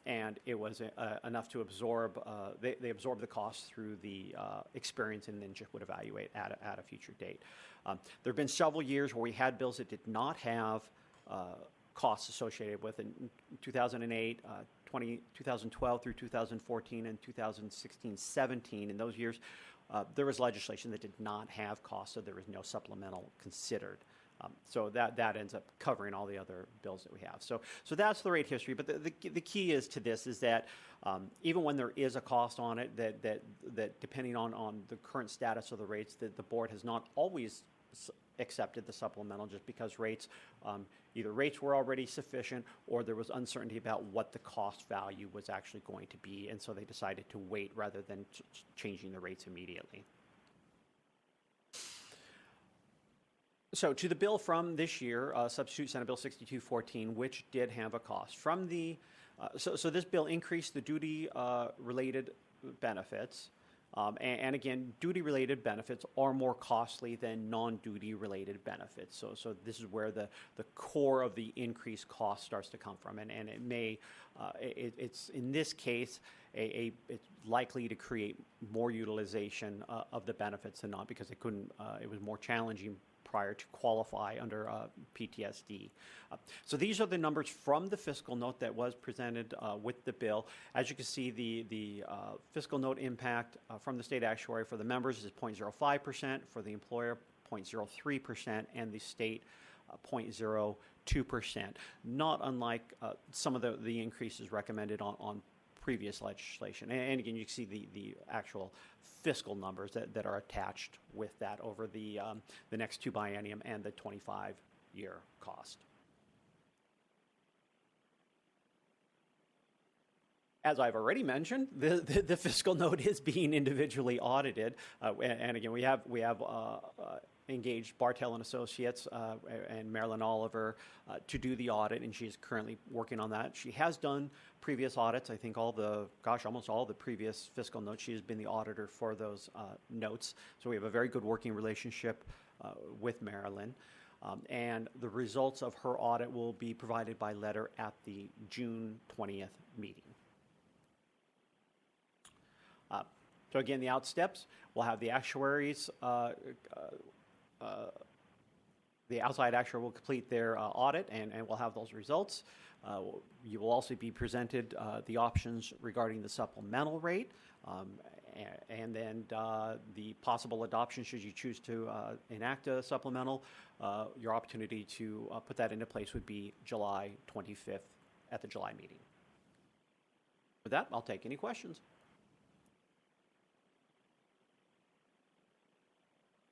and it was enough to absorb. They absorbed the cost through the experience, and then just would evaluate at a future date. There have been several years where we had bills that did not have costs associated with it. In 2008, 2012 through 2014, and 2016-17. In those years, there was legislation that did not have costs, so there was no supplemental considered. So that ends up covering all the other bills that we have. So that's the rate history. But the key is to this is that even when there is a cost on it, that depending on the current status of the rates, that the board has not always accepted the supplemental, just because rates, either rates were already sufficient or there was uncertainty about what the cost value was actually going to be, and so they decided to wait rather than changing the rates immediately. So to the bill from this year, substitute Senate Bill 6214, which did have a cost. From the, so this bill increased the duty-related benefits. And again, duty-related benefits are more costly than non-duty related benefits. So this is where the core of the increased cost starts to come from. And it may, it's in this case, it's likely to create more utilization of the benefits than not, because it couldn't, it was more challenging prior to qualify under PTSD. So these are the numbers from the fiscal note that was presented with the bill. As you can see, the fiscal note impact from the state actuary for the members is 0.05%, for the employer 0.03%, and the state 0.02%. Not unlike some of the increases recommended on previous legislation. And again, you can see the actual fiscal numbers that are attached with that over the next two biennium and the 25-year cost. As I've already mentioned, the fiscal note is being individually audited, and again, we have engaged Bartel and Associates and Marilyn Oliver to do the audit, and she is currently working on that. She has done previous audits. I think almost all the previous fiscal notes. She has been the auditor for those notes. So we have a very good working relationship with Marilyn. And the results of her audit will be provided by letter at the June 20th meeting. So again, the out steps, we'll have the actuaries, the outside actuary will complete their audit, and we'll have those results. You will also be presented the options regarding the supplemental rate, and then the possible adoption should you choose to enact a supplemental. Your opportunity to put that into place would be July 25th at the July meeting. With that, I'll take any questions.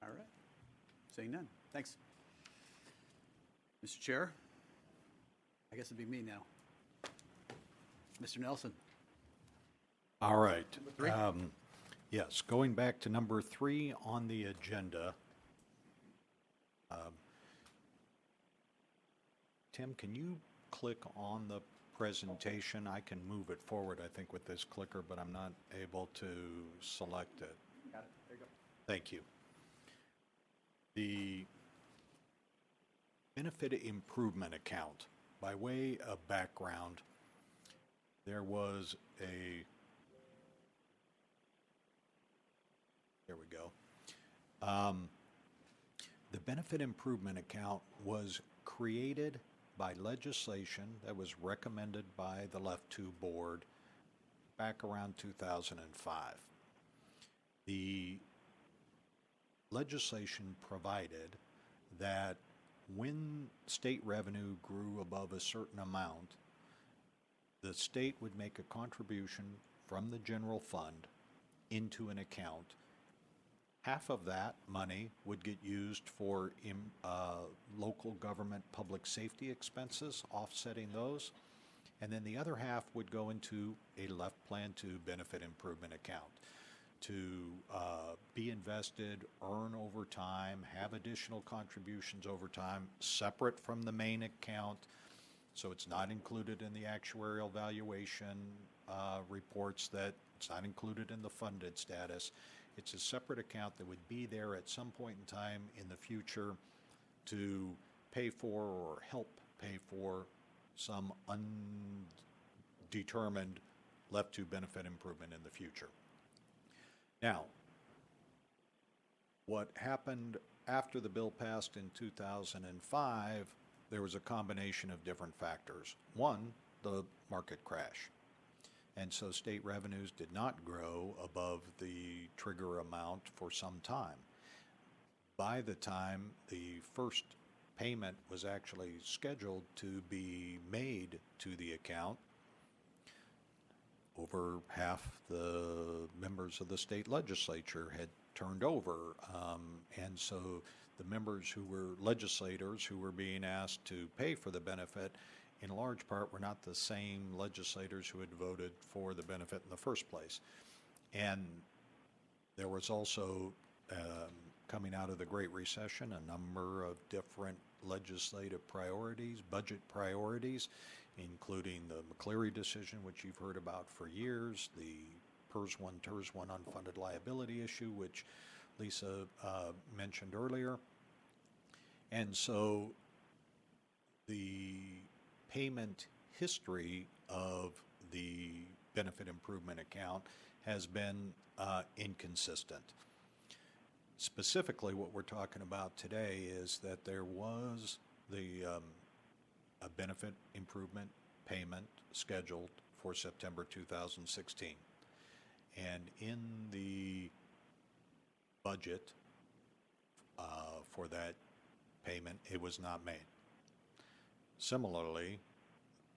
All right. Seeing none. Thanks. Mr. Chair, I guess it'd be me now. Mr. Nelson. All right. Number 3. Yes, going back to number 3 on the agenda. Tim, can you click on the presentation. I can move it forward, I think, with this clicker, but I'm not able to select it. Got it. There you go. Thank you. The benefit improvement account, by way of background, there was there we go. The benefit improvement account was created by legislation that was recommended by the Left 2 board back around 2005. The legislation provided that when state revenue grew above a certain amount, the state would make a contribution from the general fund into an account. Half of that money would get used for local government public safety expenses, offsetting those. And then the other half would go into a left plan to benefit improvement account to be invested, earn over time, have additional contributions over time, separate from the main account. So it's not included in the actuarial valuation reports, that it's not included in the funded status. It's a separate account that would be there at some point in time in the future to pay for or help pay for some undetermined left to benefit improvement in the future. Now, what happened after the bill passed in 2005, there was a combination of different factors. One, the market crash. And so state revenues did not grow above the trigger amount for some time. By the time the first payment was actually scheduled to be made to the account, over half the members of the state legislature had turned over. And so the members who were legislators who were being asked to pay for the benefit, in large part, were not the same legislators who had voted for the benefit in the first place. And there was also, coming out of the Great Recession, a number of different legislative priorities, budget priorities, including the McCleary decision, which you've heard about for years, the PERS 1, TERS 1 unfunded liability issue, which Lisa mentioned earlier. And so the payment history of the benefit improvement account has been inconsistent. Specifically, what we're talking about today is that there was a benefit improvement payment scheduled for September 2016. And in the budget for that payment, it was not made. Similarly,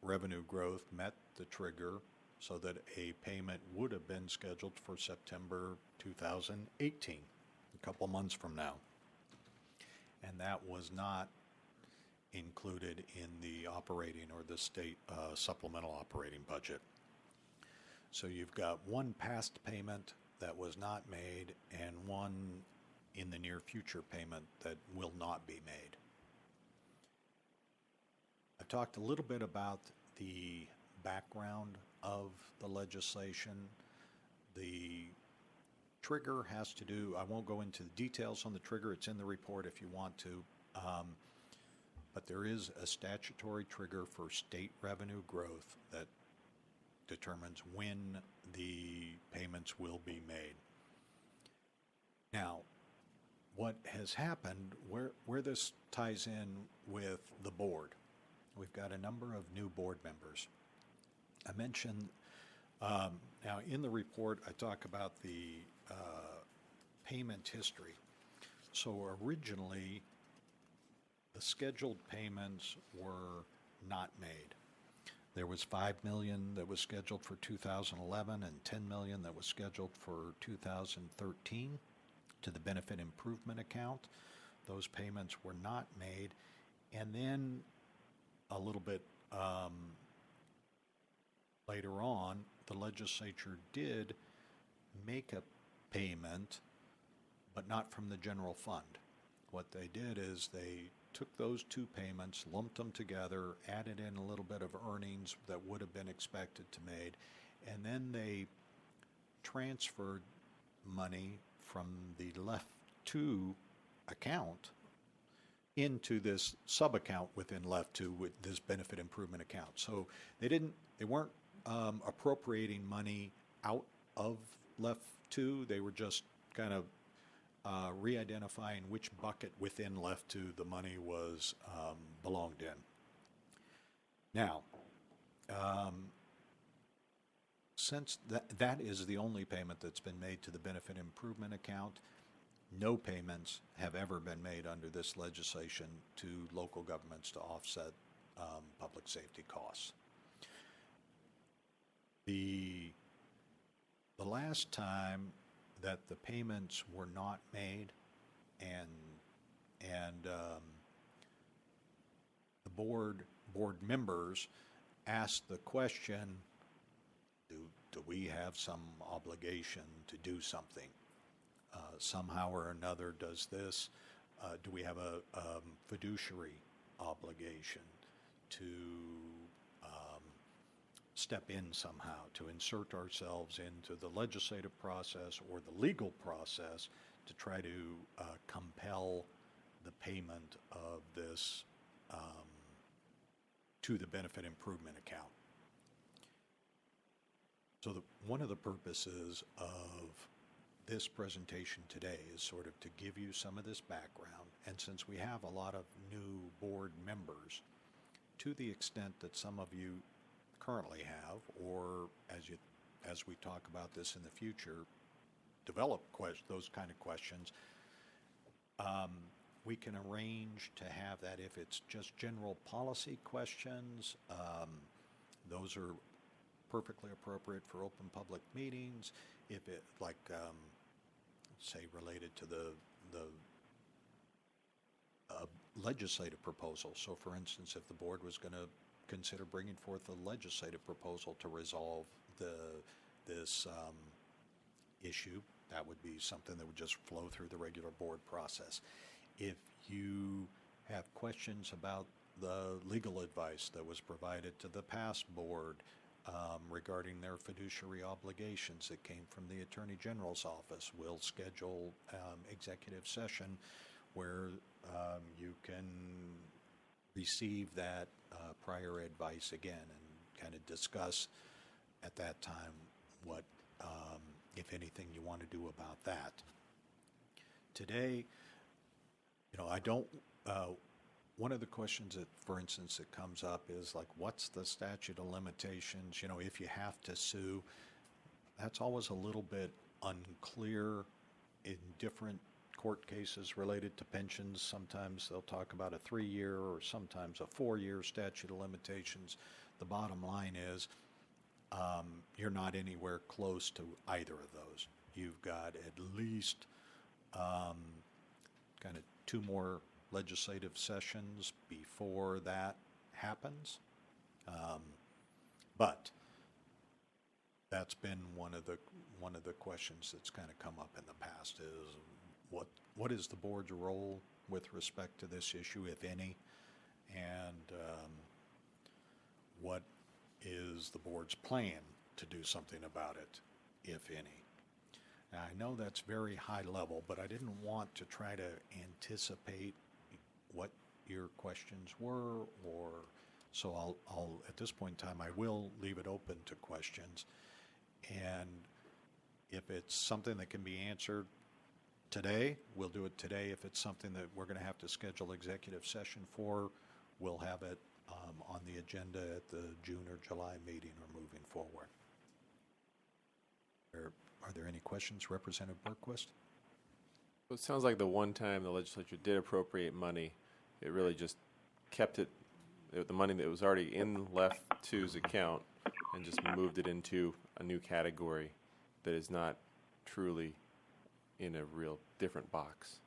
revenue growth met the trigger so that a payment would have been scheduled for September 2018, a couple months from now. And that was not included in the operating or the state supplemental operating budget. So you've got one past payment that was not made and one in the near future payment that will not be made. I've talked a little bit about the background of the legislation. The trigger has to do, I won't go into the details on the trigger, it's in the report if you want to, but there is a statutory trigger for state revenue growth that determines when the payments will be made. Now, what has happened, where this ties in with the board, we've got a number of new board members. I mentioned, now in the report, I talk about the payment history. So originally, the scheduled payments were not made. There was $5 million that was scheduled for 2011 and $10 million that was scheduled for 2013 to the benefit improvement account. Those payments were not made. And then a little bit later on, the legislature did make a payment, but not from the general fund. What they did is they took those two payments, lumped them together, added in a little bit of earnings earnings that would have been expected to made. And then they transferred money from the left to account into this sub-account within left to with this benefit improvement account. So they weren't appropriating money out of left two. They were just kind of re-identifying which bucket within left two the money was belonged in. Now, since that is the only payment that's been made to the benefit improvement account, no payments have ever been made under this legislation to local governments to offset public safety costs. The last time that the payments were not made and the board members asked the question, do we have some obligation to do something? Somehow or another does this, do we have a fiduciary obligation to step in somehow, to insert ourselves into the legislative process or the legal process to try to compel the payment of this to the benefit improvement account? So one of the purposes of this presentation today is sort of to give you some of this background, and since we have a lot of new board members, to the extent that some of you currently have, or as we talk about this in the future, develop those kind of questions, we can arrange to have that. If it's just general policy questions, those are perfectly appropriate for open public meetings. If it, like, say, related to the legislative proposal. So, for instance, if the board was going to consider bringing forth a legislative proposal to resolve this issue, that would be something that would just flow through the regular board process. If you have questions about the legal advice that was provided to the past board regarding their fiduciary obligations that came from the Attorney General's office, we'll schedule executive session where you can receive that prior advice again and kind of discuss at that time what, if anything, you want to do about that. Today, I don't, one of the questions that, for instance, that comes up is like, what's the statute of limitations? If you have to sue, that's always a little bit unclear in different court cases related to pensions. Sometimes they'll talk about a 3-year or sometimes a 4-year statute of limitations. The bottom line is you're not anywhere close to either of those. You've got at least kind of 2 more legislative sessions before that happens. But that's been one of the questions that's kind of come up in the past is what is the board's role with respect to this issue, if any, and what is the board's plan to do something about it, if any. Now, I know that's very high level, but I didn't want to try to anticipate what your questions were, or so I'll at this point in time, I will leave it open to questions. And if it's something that can be answered today, we'll do it today. If it's something that we're going to have to schedule executive session for, we'll have it on the agenda at the June or July meeting or moving forward. Are there any questions, Representative Bergquist? Well, it sounds like the one time the legislature did appropriate money, it really just kept it, the money that was already in left two's account, and just moved it into a new category that is not truly in a real different box.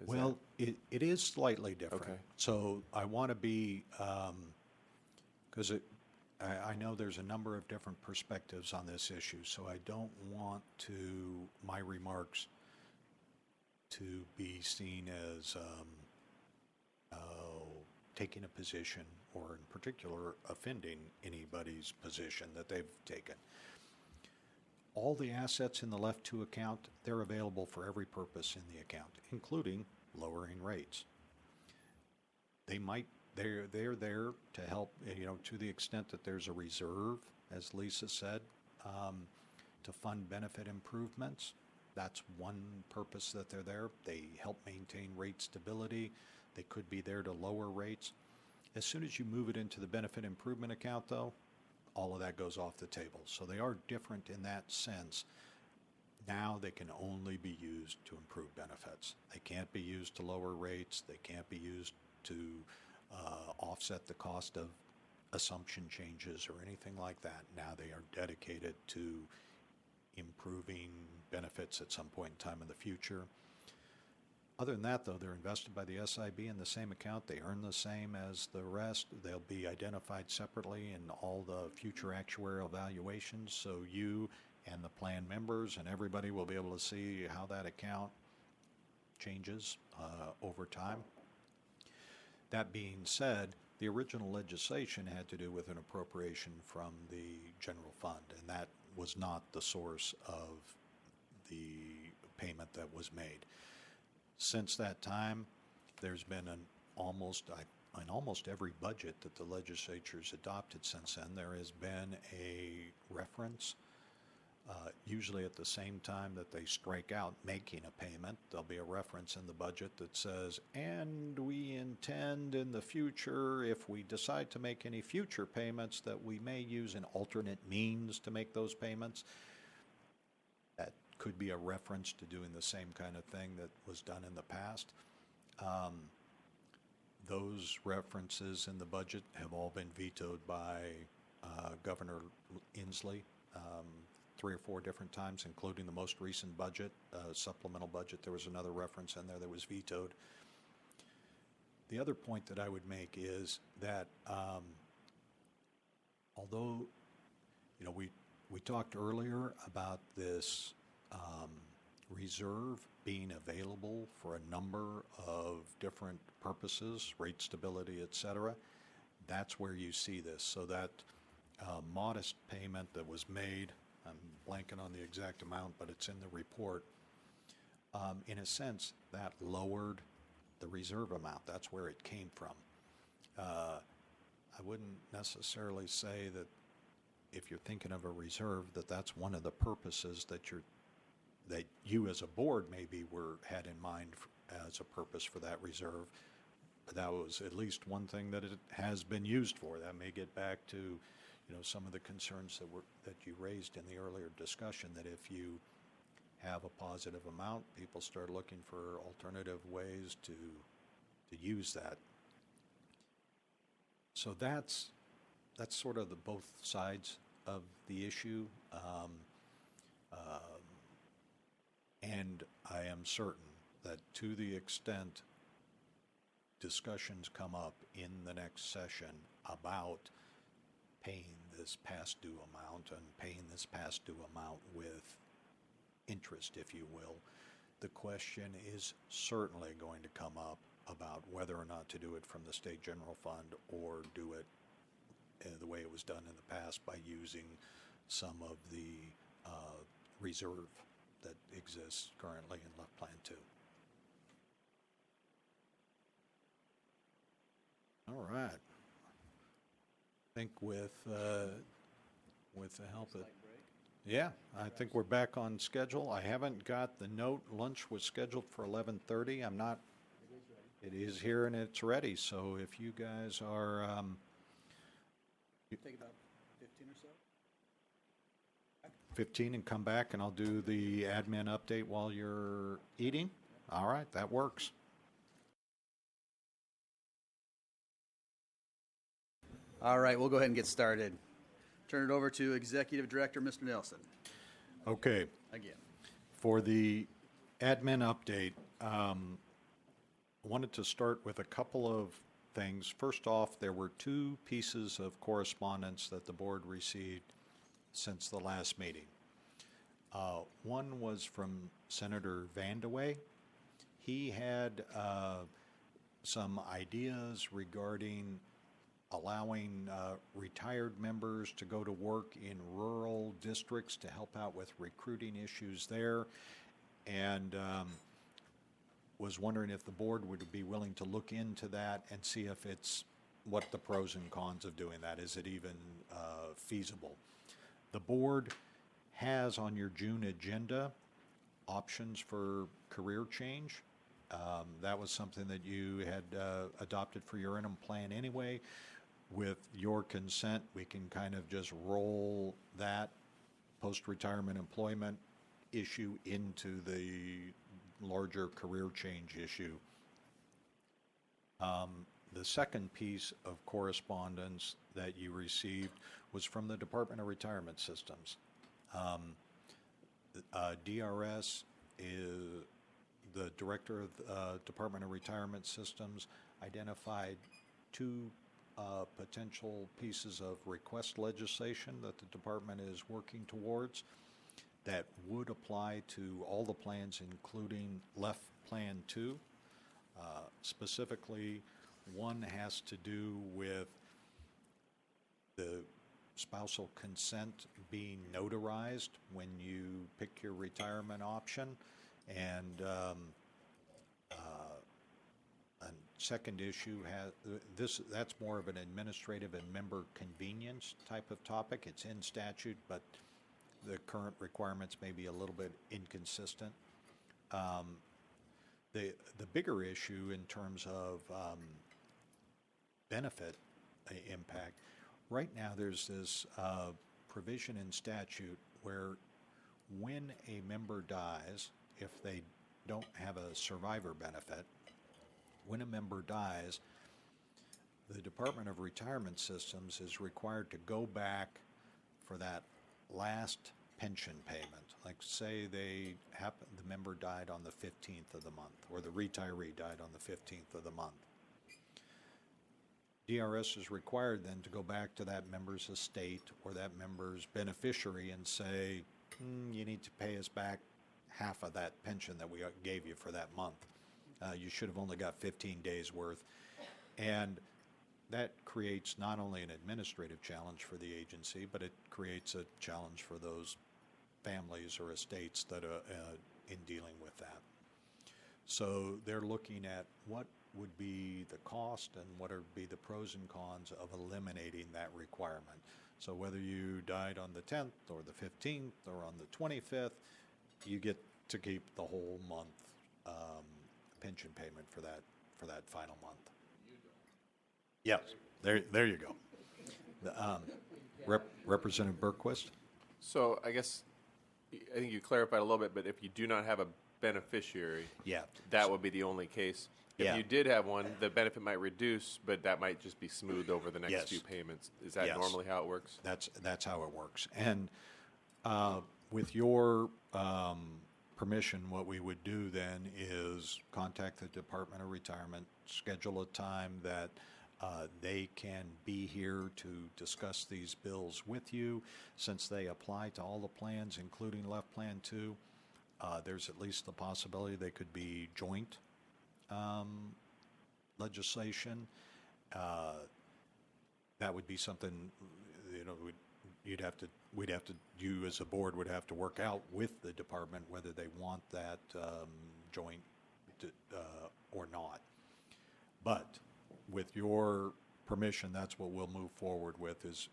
Well, it is slightly different. Okay. So I want to be, because I know there's a number of different perspectives on this issue, so I don't want my remarks to be seen as taking a position, or in particular offending anybody's position that they've taken. All the assets in the left to account, they're available for every purpose in the account, including lowering rates. They're there to help, to the extent that there's a reserve, as Lisa said, to fund benefit improvements. That's one purpose that they're there. They help maintain rate stability. They could be there to lower rates. As soon as you move it into the benefit improvement account, though, all of that goes off the table. So they are different in that sense. Now they can only be used to improve benefits. They can't be used to lower rates. They can't be used to offset the cost of assumption changes or anything like that. Now they are dedicated to improving benefits at some point in time in the future. Other than that, though, they're invested by the SIB in the same account. They earn the same as the rest. They'll be identified separately in all the future actuarial valuations, so you and the plan members and everybody will be able to see how that account changes over time. That being said, the original legislation had to do with an appropriation from the general fund, and that was not the source of the payment that was made. Since that time, there's been in almost every budget that the legislature's adopted since then, there has been a reference, usually at the same time that they strike out making a payment, there'll be a reference in the budget that says, and we intend in the future, if we decide to make any future payments, that we may use an alternate means to make those payments. That could be a reference to doing the same kind of thing that was done in the past. Those references in the budget have all been vetoed by Governor Inslee 3 or 4 different times, including the most recent budget, supplemental budget. There was another reference in there that was vetoed. The other point that I would make is that although, we talked earlier about this reserve being available for a number of different purposes, rate stability, et cetera, that's where you see this. So that modest payment that was made, I'm blanking on the exact amount, but it's in the report, in a sense, that lowered the reserve amount. That's where it came from. I wouldn't necessarily say that if you're thinking of a reserve, that that's one of the purposes that you as a board maybe had in mind as a purpose for that reserve. But that was at least one thing that it has been used for. That may get back to, some of the concerns that you raised in the earlier discussion, that if you have a positive amount, people start looking for alternative ways to use that. So that's sort of the both sides of the issue. And I am certain that to the extent discussions come up in the next session about paying this past due amount and paying this past due amount with interest, if you will, the question is certainly going to come up about whether or not to do it from the state general fund or do it the way it was done in the past by using some of the reserve that exists currently in Left Plan 2. All right. I think with the help of... Yeah, I think we're back on schedule. I haven't got the note. Lunch was scheduled for 11:30. I'm not... It is here and it's ready, so if you guys are... Take about 15 or so. 15 and come back and I'll do the admin update while you're eating? All right, that works. All right, we'll go ahead and get started. Turn it over to Executive Director, Mr. Nelson, Okay, again. for the admin update, I wanted to start with a couple of things. First off, there were 2 pieces of correspondence that the board received since the last meeting. One was from Senator Vandeweghe. He had some ideas regarding allowing retired members to go to work in rural districts to help out with recruiting issues there. And was wondering if the board would be willing to look into that and see if it's, what the pros and cons of doing that. Is it even feasible? The board has on your June agenda options for career change. That was something that you had adopted for your interim plan anyway. With your consent, we can kind of just roll that post-retirement employment issue into the larger career change issue. The second piece of correspondence that you received was from the Department of Retirement Systems. DRS is the director of the Department of Retirement Systems identified two potential pieces of request legislation that the department is working towards that would apply to all the plans, including LEF Plan 2. Specifically, one has to do with the spousal consent being notarized when you pick your retirement option, and a second issue has that's more of an administrative and member convenience type of topic. It's in statute, but the current requirements may be a little bit inconsistent. The bigger issue in terms of benefit impact, right now there's this provision in statute where when a member dies, if they don't have a survivor benefit, when a member dies, the Department of Retirement Systems is required to go back for that last pension payment. Like say the member died on the 15th of the month, or the retiree died on the 15th of the month. DRS is required then to go back to that member's estate or that member's beneficiary and say, you need to pay us back half of that pension that we gave you for that month. You should have only got 15 days worth. And that creates not only an administrative challenge for the agency, but it creates a challenge for those families or estates that are in dealing with that. So they're looking at what would be the cost and what would be the pros and cons of eliminating that requirement. So whether you died on the 10th or the 15th or on the 25th, you get to keep the whole month pension payment for that final month. Yes, there you go. Representative Berquist? So I guess, I think you clarified a little bit, but if you do not have a beneficiary, Yeah. that would be the only case. If Yeah. you did have one, the benefit might reduce, but that might just be smoothed over the next Yes. few payments. Is that Yes. normally how it works? That's how it works. And with your permission, what we would do then is contact the Department of Retirement, schedule a time that they can be here to discuss these bills with you. Since they apply to all the plans, including LEF Plan 2, there's at least the possibility they could be joint legislation. That would be something, you as a board would have to work out with the department whether they want that joint or not. But with your permission, that's what we'll move forward with is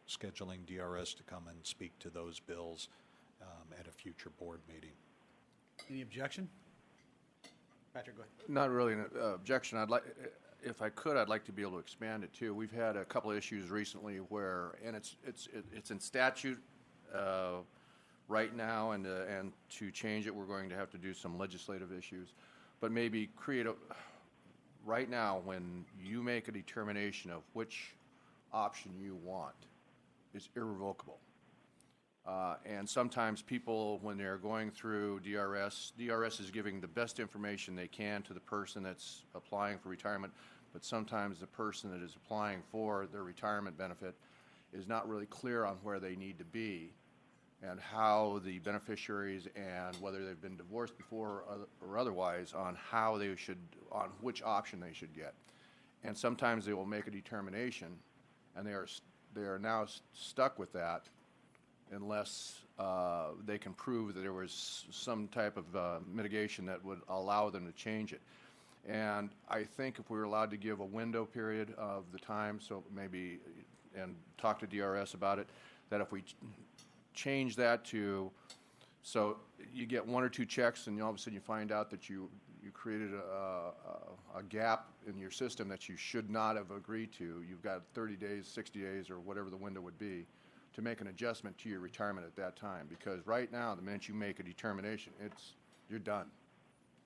scheduling DRS to come and speak to those bills at a future board meeting. Any objection? Patrick, go ahead. Not really an objection. If I could, I'd like to be able to expand it too. We've had a couple of issues recently where, and it's in statute right now, and to change it, we're going to have to do some legislative issues, but maybe right now, when you make a determination of which option you want, it's irrevocable. And sometimes people, when they're going through DRS is giving the best information they can to the person that's applying for retirement, but sometimes the person that is applying for their retirement benefit is not really clear on where they need to be. and how the beneficiaries and whether they've been divorced before or otherwise on how they should, on which option they should get. And sometimes they will make a determination, and they are now stuck with that unless they can prove that there was some type of mitigation that would allow them to change it. And I think if we were allowed to give a window period of the time, so maybe, and talk to DRS about it, that if we change that to, so you get one or two checks and all of a sudden you find out that you created a gap in your system that you should not have agreed to. You've got 30 days, 60 days, or whatever the window would be to make an adjustment to your retirement at that time. Because right now, the minute you make a determination, you're done.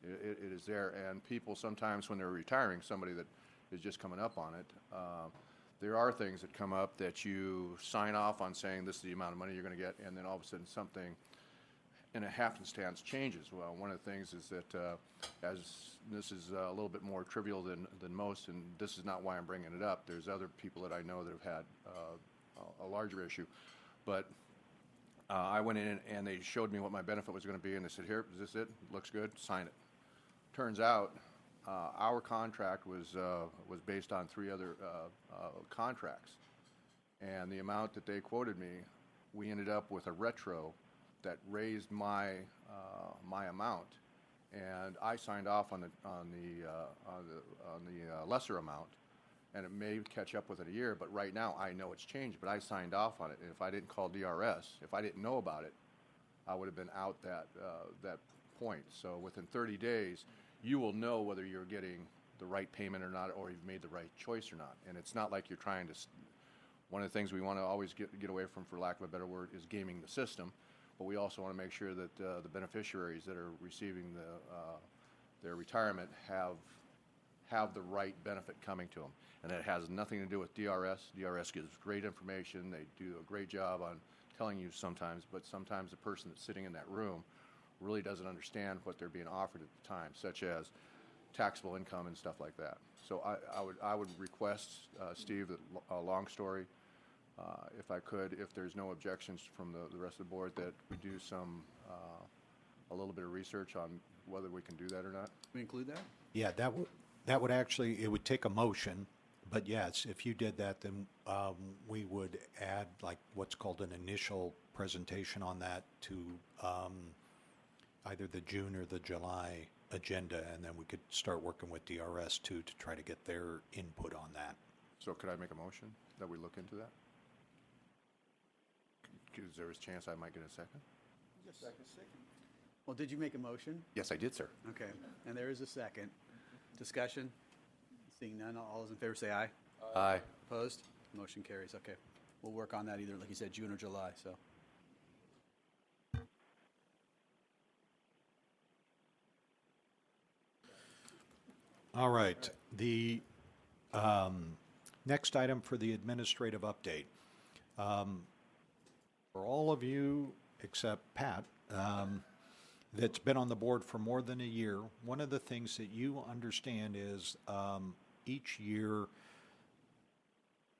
It is there. And people sometimes when they're retiring, somebody that is just coming up on it, there are things that come up that you sign off on saying this is the amount of money you're going to get, and then all of a sudden something in a happenstance changes. Well, one of the things is that as this is a little bit more trivial than most, and this is not why I'm bringing it up. There's other people that I know that have had a larger issue. But I went in and they showed me what my benefit was going to be, and they said, here, is this it? Looks good, sign it. Turns out our contract was based on 3 other contracts. And the amount that they quoted me, we ended up with a retro that raised my my amount, and I signed off on the lesser amount, and it may catch up with it a year. But right now, I know it's changed. But I signed off on it, and if I didn't call DRS, if I didn't know about it, I would have been out that point. So within 30 days, you will know whether you're getting the right payment or not, or you've made the right choice or not. And it's not like you're trying to. One of the things we want to always get away from, for lack of a better word, is gaming the system. But we also want to make sure that the beneficiaries that are receiving their retirement have the right benefit coming to them. And that has nothing to do with DRS. DRS gives great information. They do a great job on telling you sometimes, but sometimes the person that's sitting in that room really doesn't understand what they're being offered at the time, such as taxable income and stuff like that. So I would request, Steve, that long story, if I could, if there's no objections from the rest of the board, that we do a little bit of research on whether we can do that or not. We include that? Yeah, that would actually, it would take a motion, but yes, if you did that, then we would add like what's called an initial presentation on that to either the June or the July agenda, and then we could start working with DRS too to try to get their input on that. So could I make a motion that we look into that? Is there a chance I might get a second? Well, did you make a motion? Yes, I did, sir. Okay, and there is a second. Discussion? Seeing none, all those in favor say aye. Aye. Opposed? Motion carries. Okay. We'll work on that either, like you said, June or July, so. All right. The next item for the administrative update. For all of you, except Pat, that's been on the board for more than a year, one of the things that you understand is each year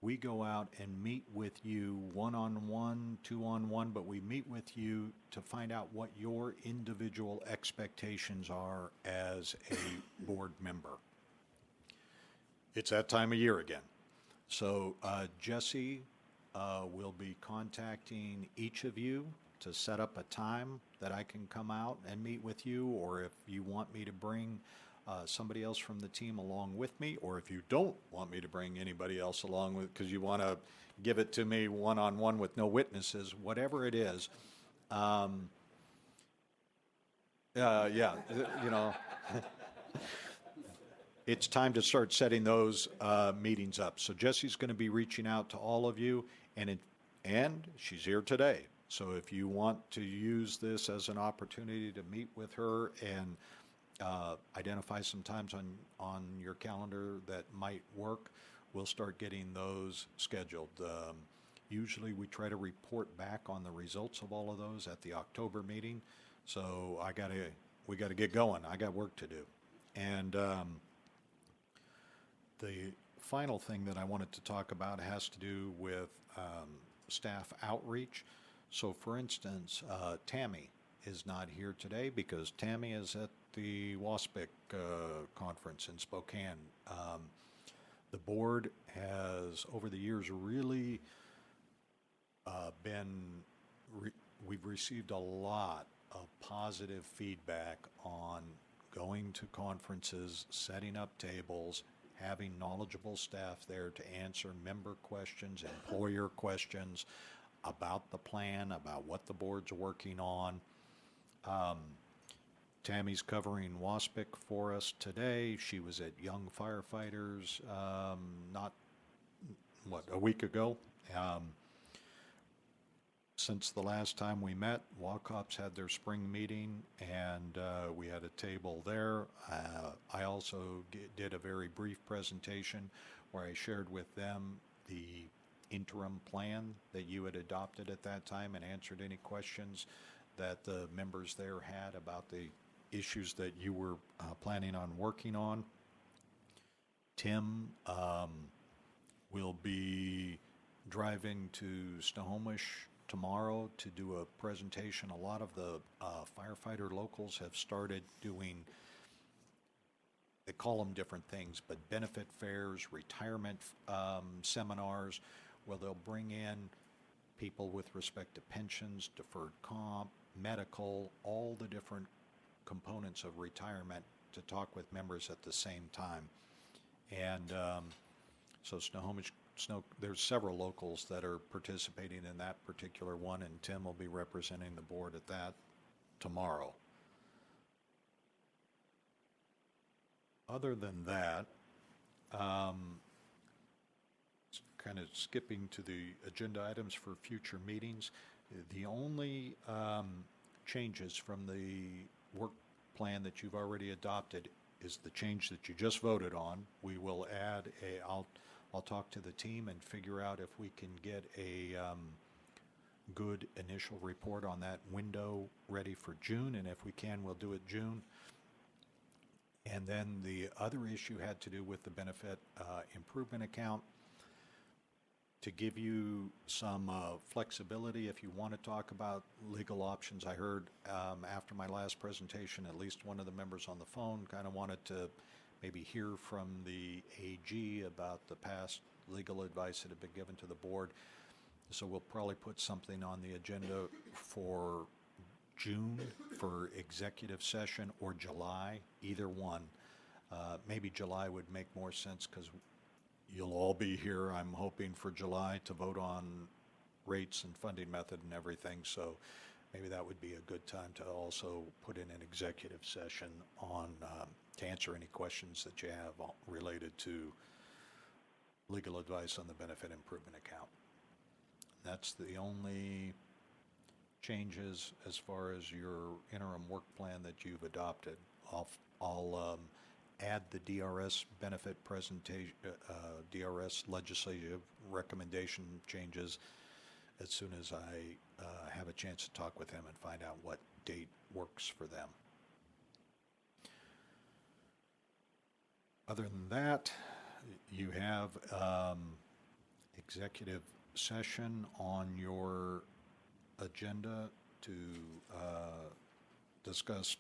we go out and meet with you one-on-one, two-on-one, but we meet with you to find out what your individual expectations are as a board member. It's that time of year again. So Jesse will be contacting each of you to set up a time that I can come out and meet with you, or if you want me to bring somebody else from the team along with me, or if you don't want me to bring anybody else along with, because you want to give it to me one-on-one with no witnesses, whatever it is. Yeah, you know, it's time to start setting those meetings up. So Jesse's going to be reaching out to all of you, and she's here today. So if you want to use this as an opportunity to meet with her and identify some times on your calendar that might work, we'll start getting those scheduled. Usually we try to report back on the results of all of those at the October meeting. So we got to get going. I got work to do. And the final thing that I wanted to talk about has to do with staff outreach. So for instance, Tammy is not here today because Tammy is at the WASPIC conference in Spokane. The board has, over the years, really we've received a lot of positive feedback on going to conferences, setting up tables, having knowledgeable staff there to answer member questions, employer questions about the plan, about what the board's working on. Tammy's covering WASPIC for us today. She was at Young Firefighters a week ago. Since the last time we met, WACOPS had their spring meeting, and we had a table there. I also did a very brief presentation where I shared with them the interim plan that you had adopted at that time and answered any questions that the members there had about the issues that you were planning on working on. Tim will be driving to Snohomish tomorrow to do a presentation. A lot of the firefighter locals have started doing, they call them different things, but benefit fairs, retirement seminars, where they'll bring in people with respect to pensions, deferred comp, medical, all the different components of retirement to talk with members at the same time. And so there's several locals that are participating in that particular one, and Tim will be representing the board at that tomorrow. Other than that, kind of skipping to the agenda items for future meetings, the only changes from the work plan that you've already adopted is the change that you just voted on. We will add I'll talk to the team and figure out if we can get a good initial report on that window ready for June, and if we can, we'll do it June. And then the other issue had to do with the benefit improvement account. To give you some flexibility, if you want to talk about legal options, I heard after my last presentation, at least one of the members on the phone kind of wanted to maybe hear from the AG about the past legal advice that had been given to the board. So we'll probably put something on the agenda for June for executive session, or July, either one. Maybe July would make more sense because you'll all be here, I'm hoping, for July to vote on rates and funding method and everything. So maybe that would be a good time to also put in an executive session on to answer any questions that you have related to legal advice on the benefit improvement account. That's the only changes as far as your interim work plan that you've adopted. I'll add the DRS benefit presentation, DRS legislative recommendation changes as soon as I have a chance to talk with them and find out what date works for them. Other than that, you have executive session on your agenda to discuss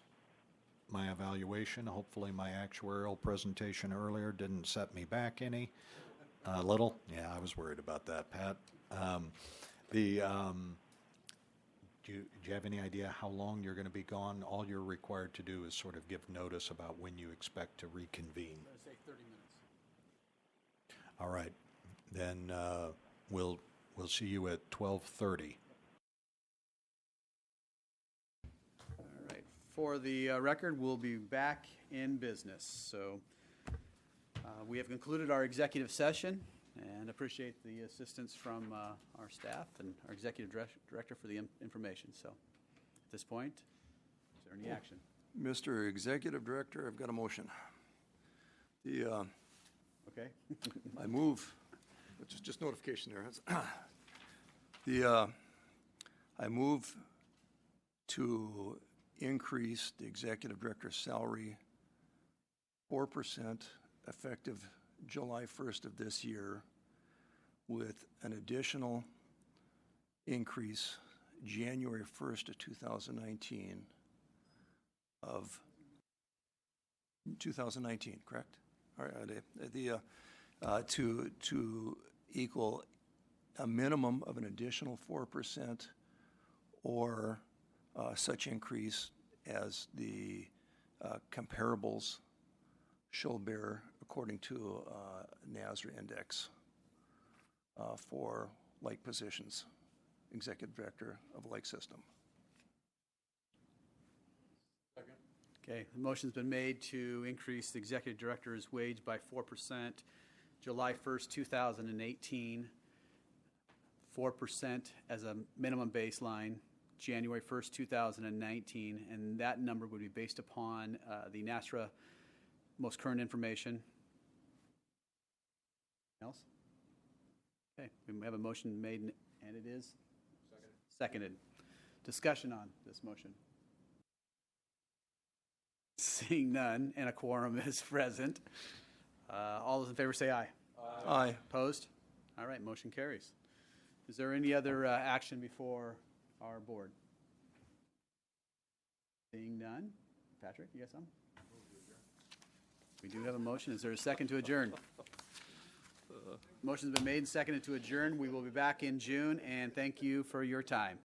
my evaluation. Hopefully my actuarial presentation earlier didn't set me back any. Little? Yeah, I was worried about that, Pat. Do you have any idea how long you're going to be gone? All you're required to do is sort of give notice about when you expect to reconvene. I'd say 30 minutes. All right. Then we'll see you at 12:30. All right. For the record, we'll be back in business. So we have concluded our executive session and appreciate the assistance from our staff and our executive director for the information. So at this point, is there any action? Mr. Executive Director, I've got a motion. Okay. I move, which is just notification there. I move to increase the Executive Director's salary 4% effective July 1st of this year, with an additional increase January 1st of 2019 of 2019, correct? All right, to equal a minimum of an additional 4% or such increase as the comparables shall bear according to NASRA index for like positions, executive director of like system. Okay, the motion's been made to increase the executive director's wage by 4%, July 1st, 2018, 4% as a minimum baseline, January 1st, 2019, and that number would be based upon the NASRA most current information. Else? Okay, we have a motion made, and it is? Seconded. Discussion on this motion. Seeing none, and a quorum is present. All those in favor say aye. Aye. Opposed? All right, motion carries. Is there any other action before our board? Seeing none. Patrick, you got some? We do have a motion. Is there a second to adjourn? Motion's been made and seconded to adjourn. We will be back in June, and thank you for your time.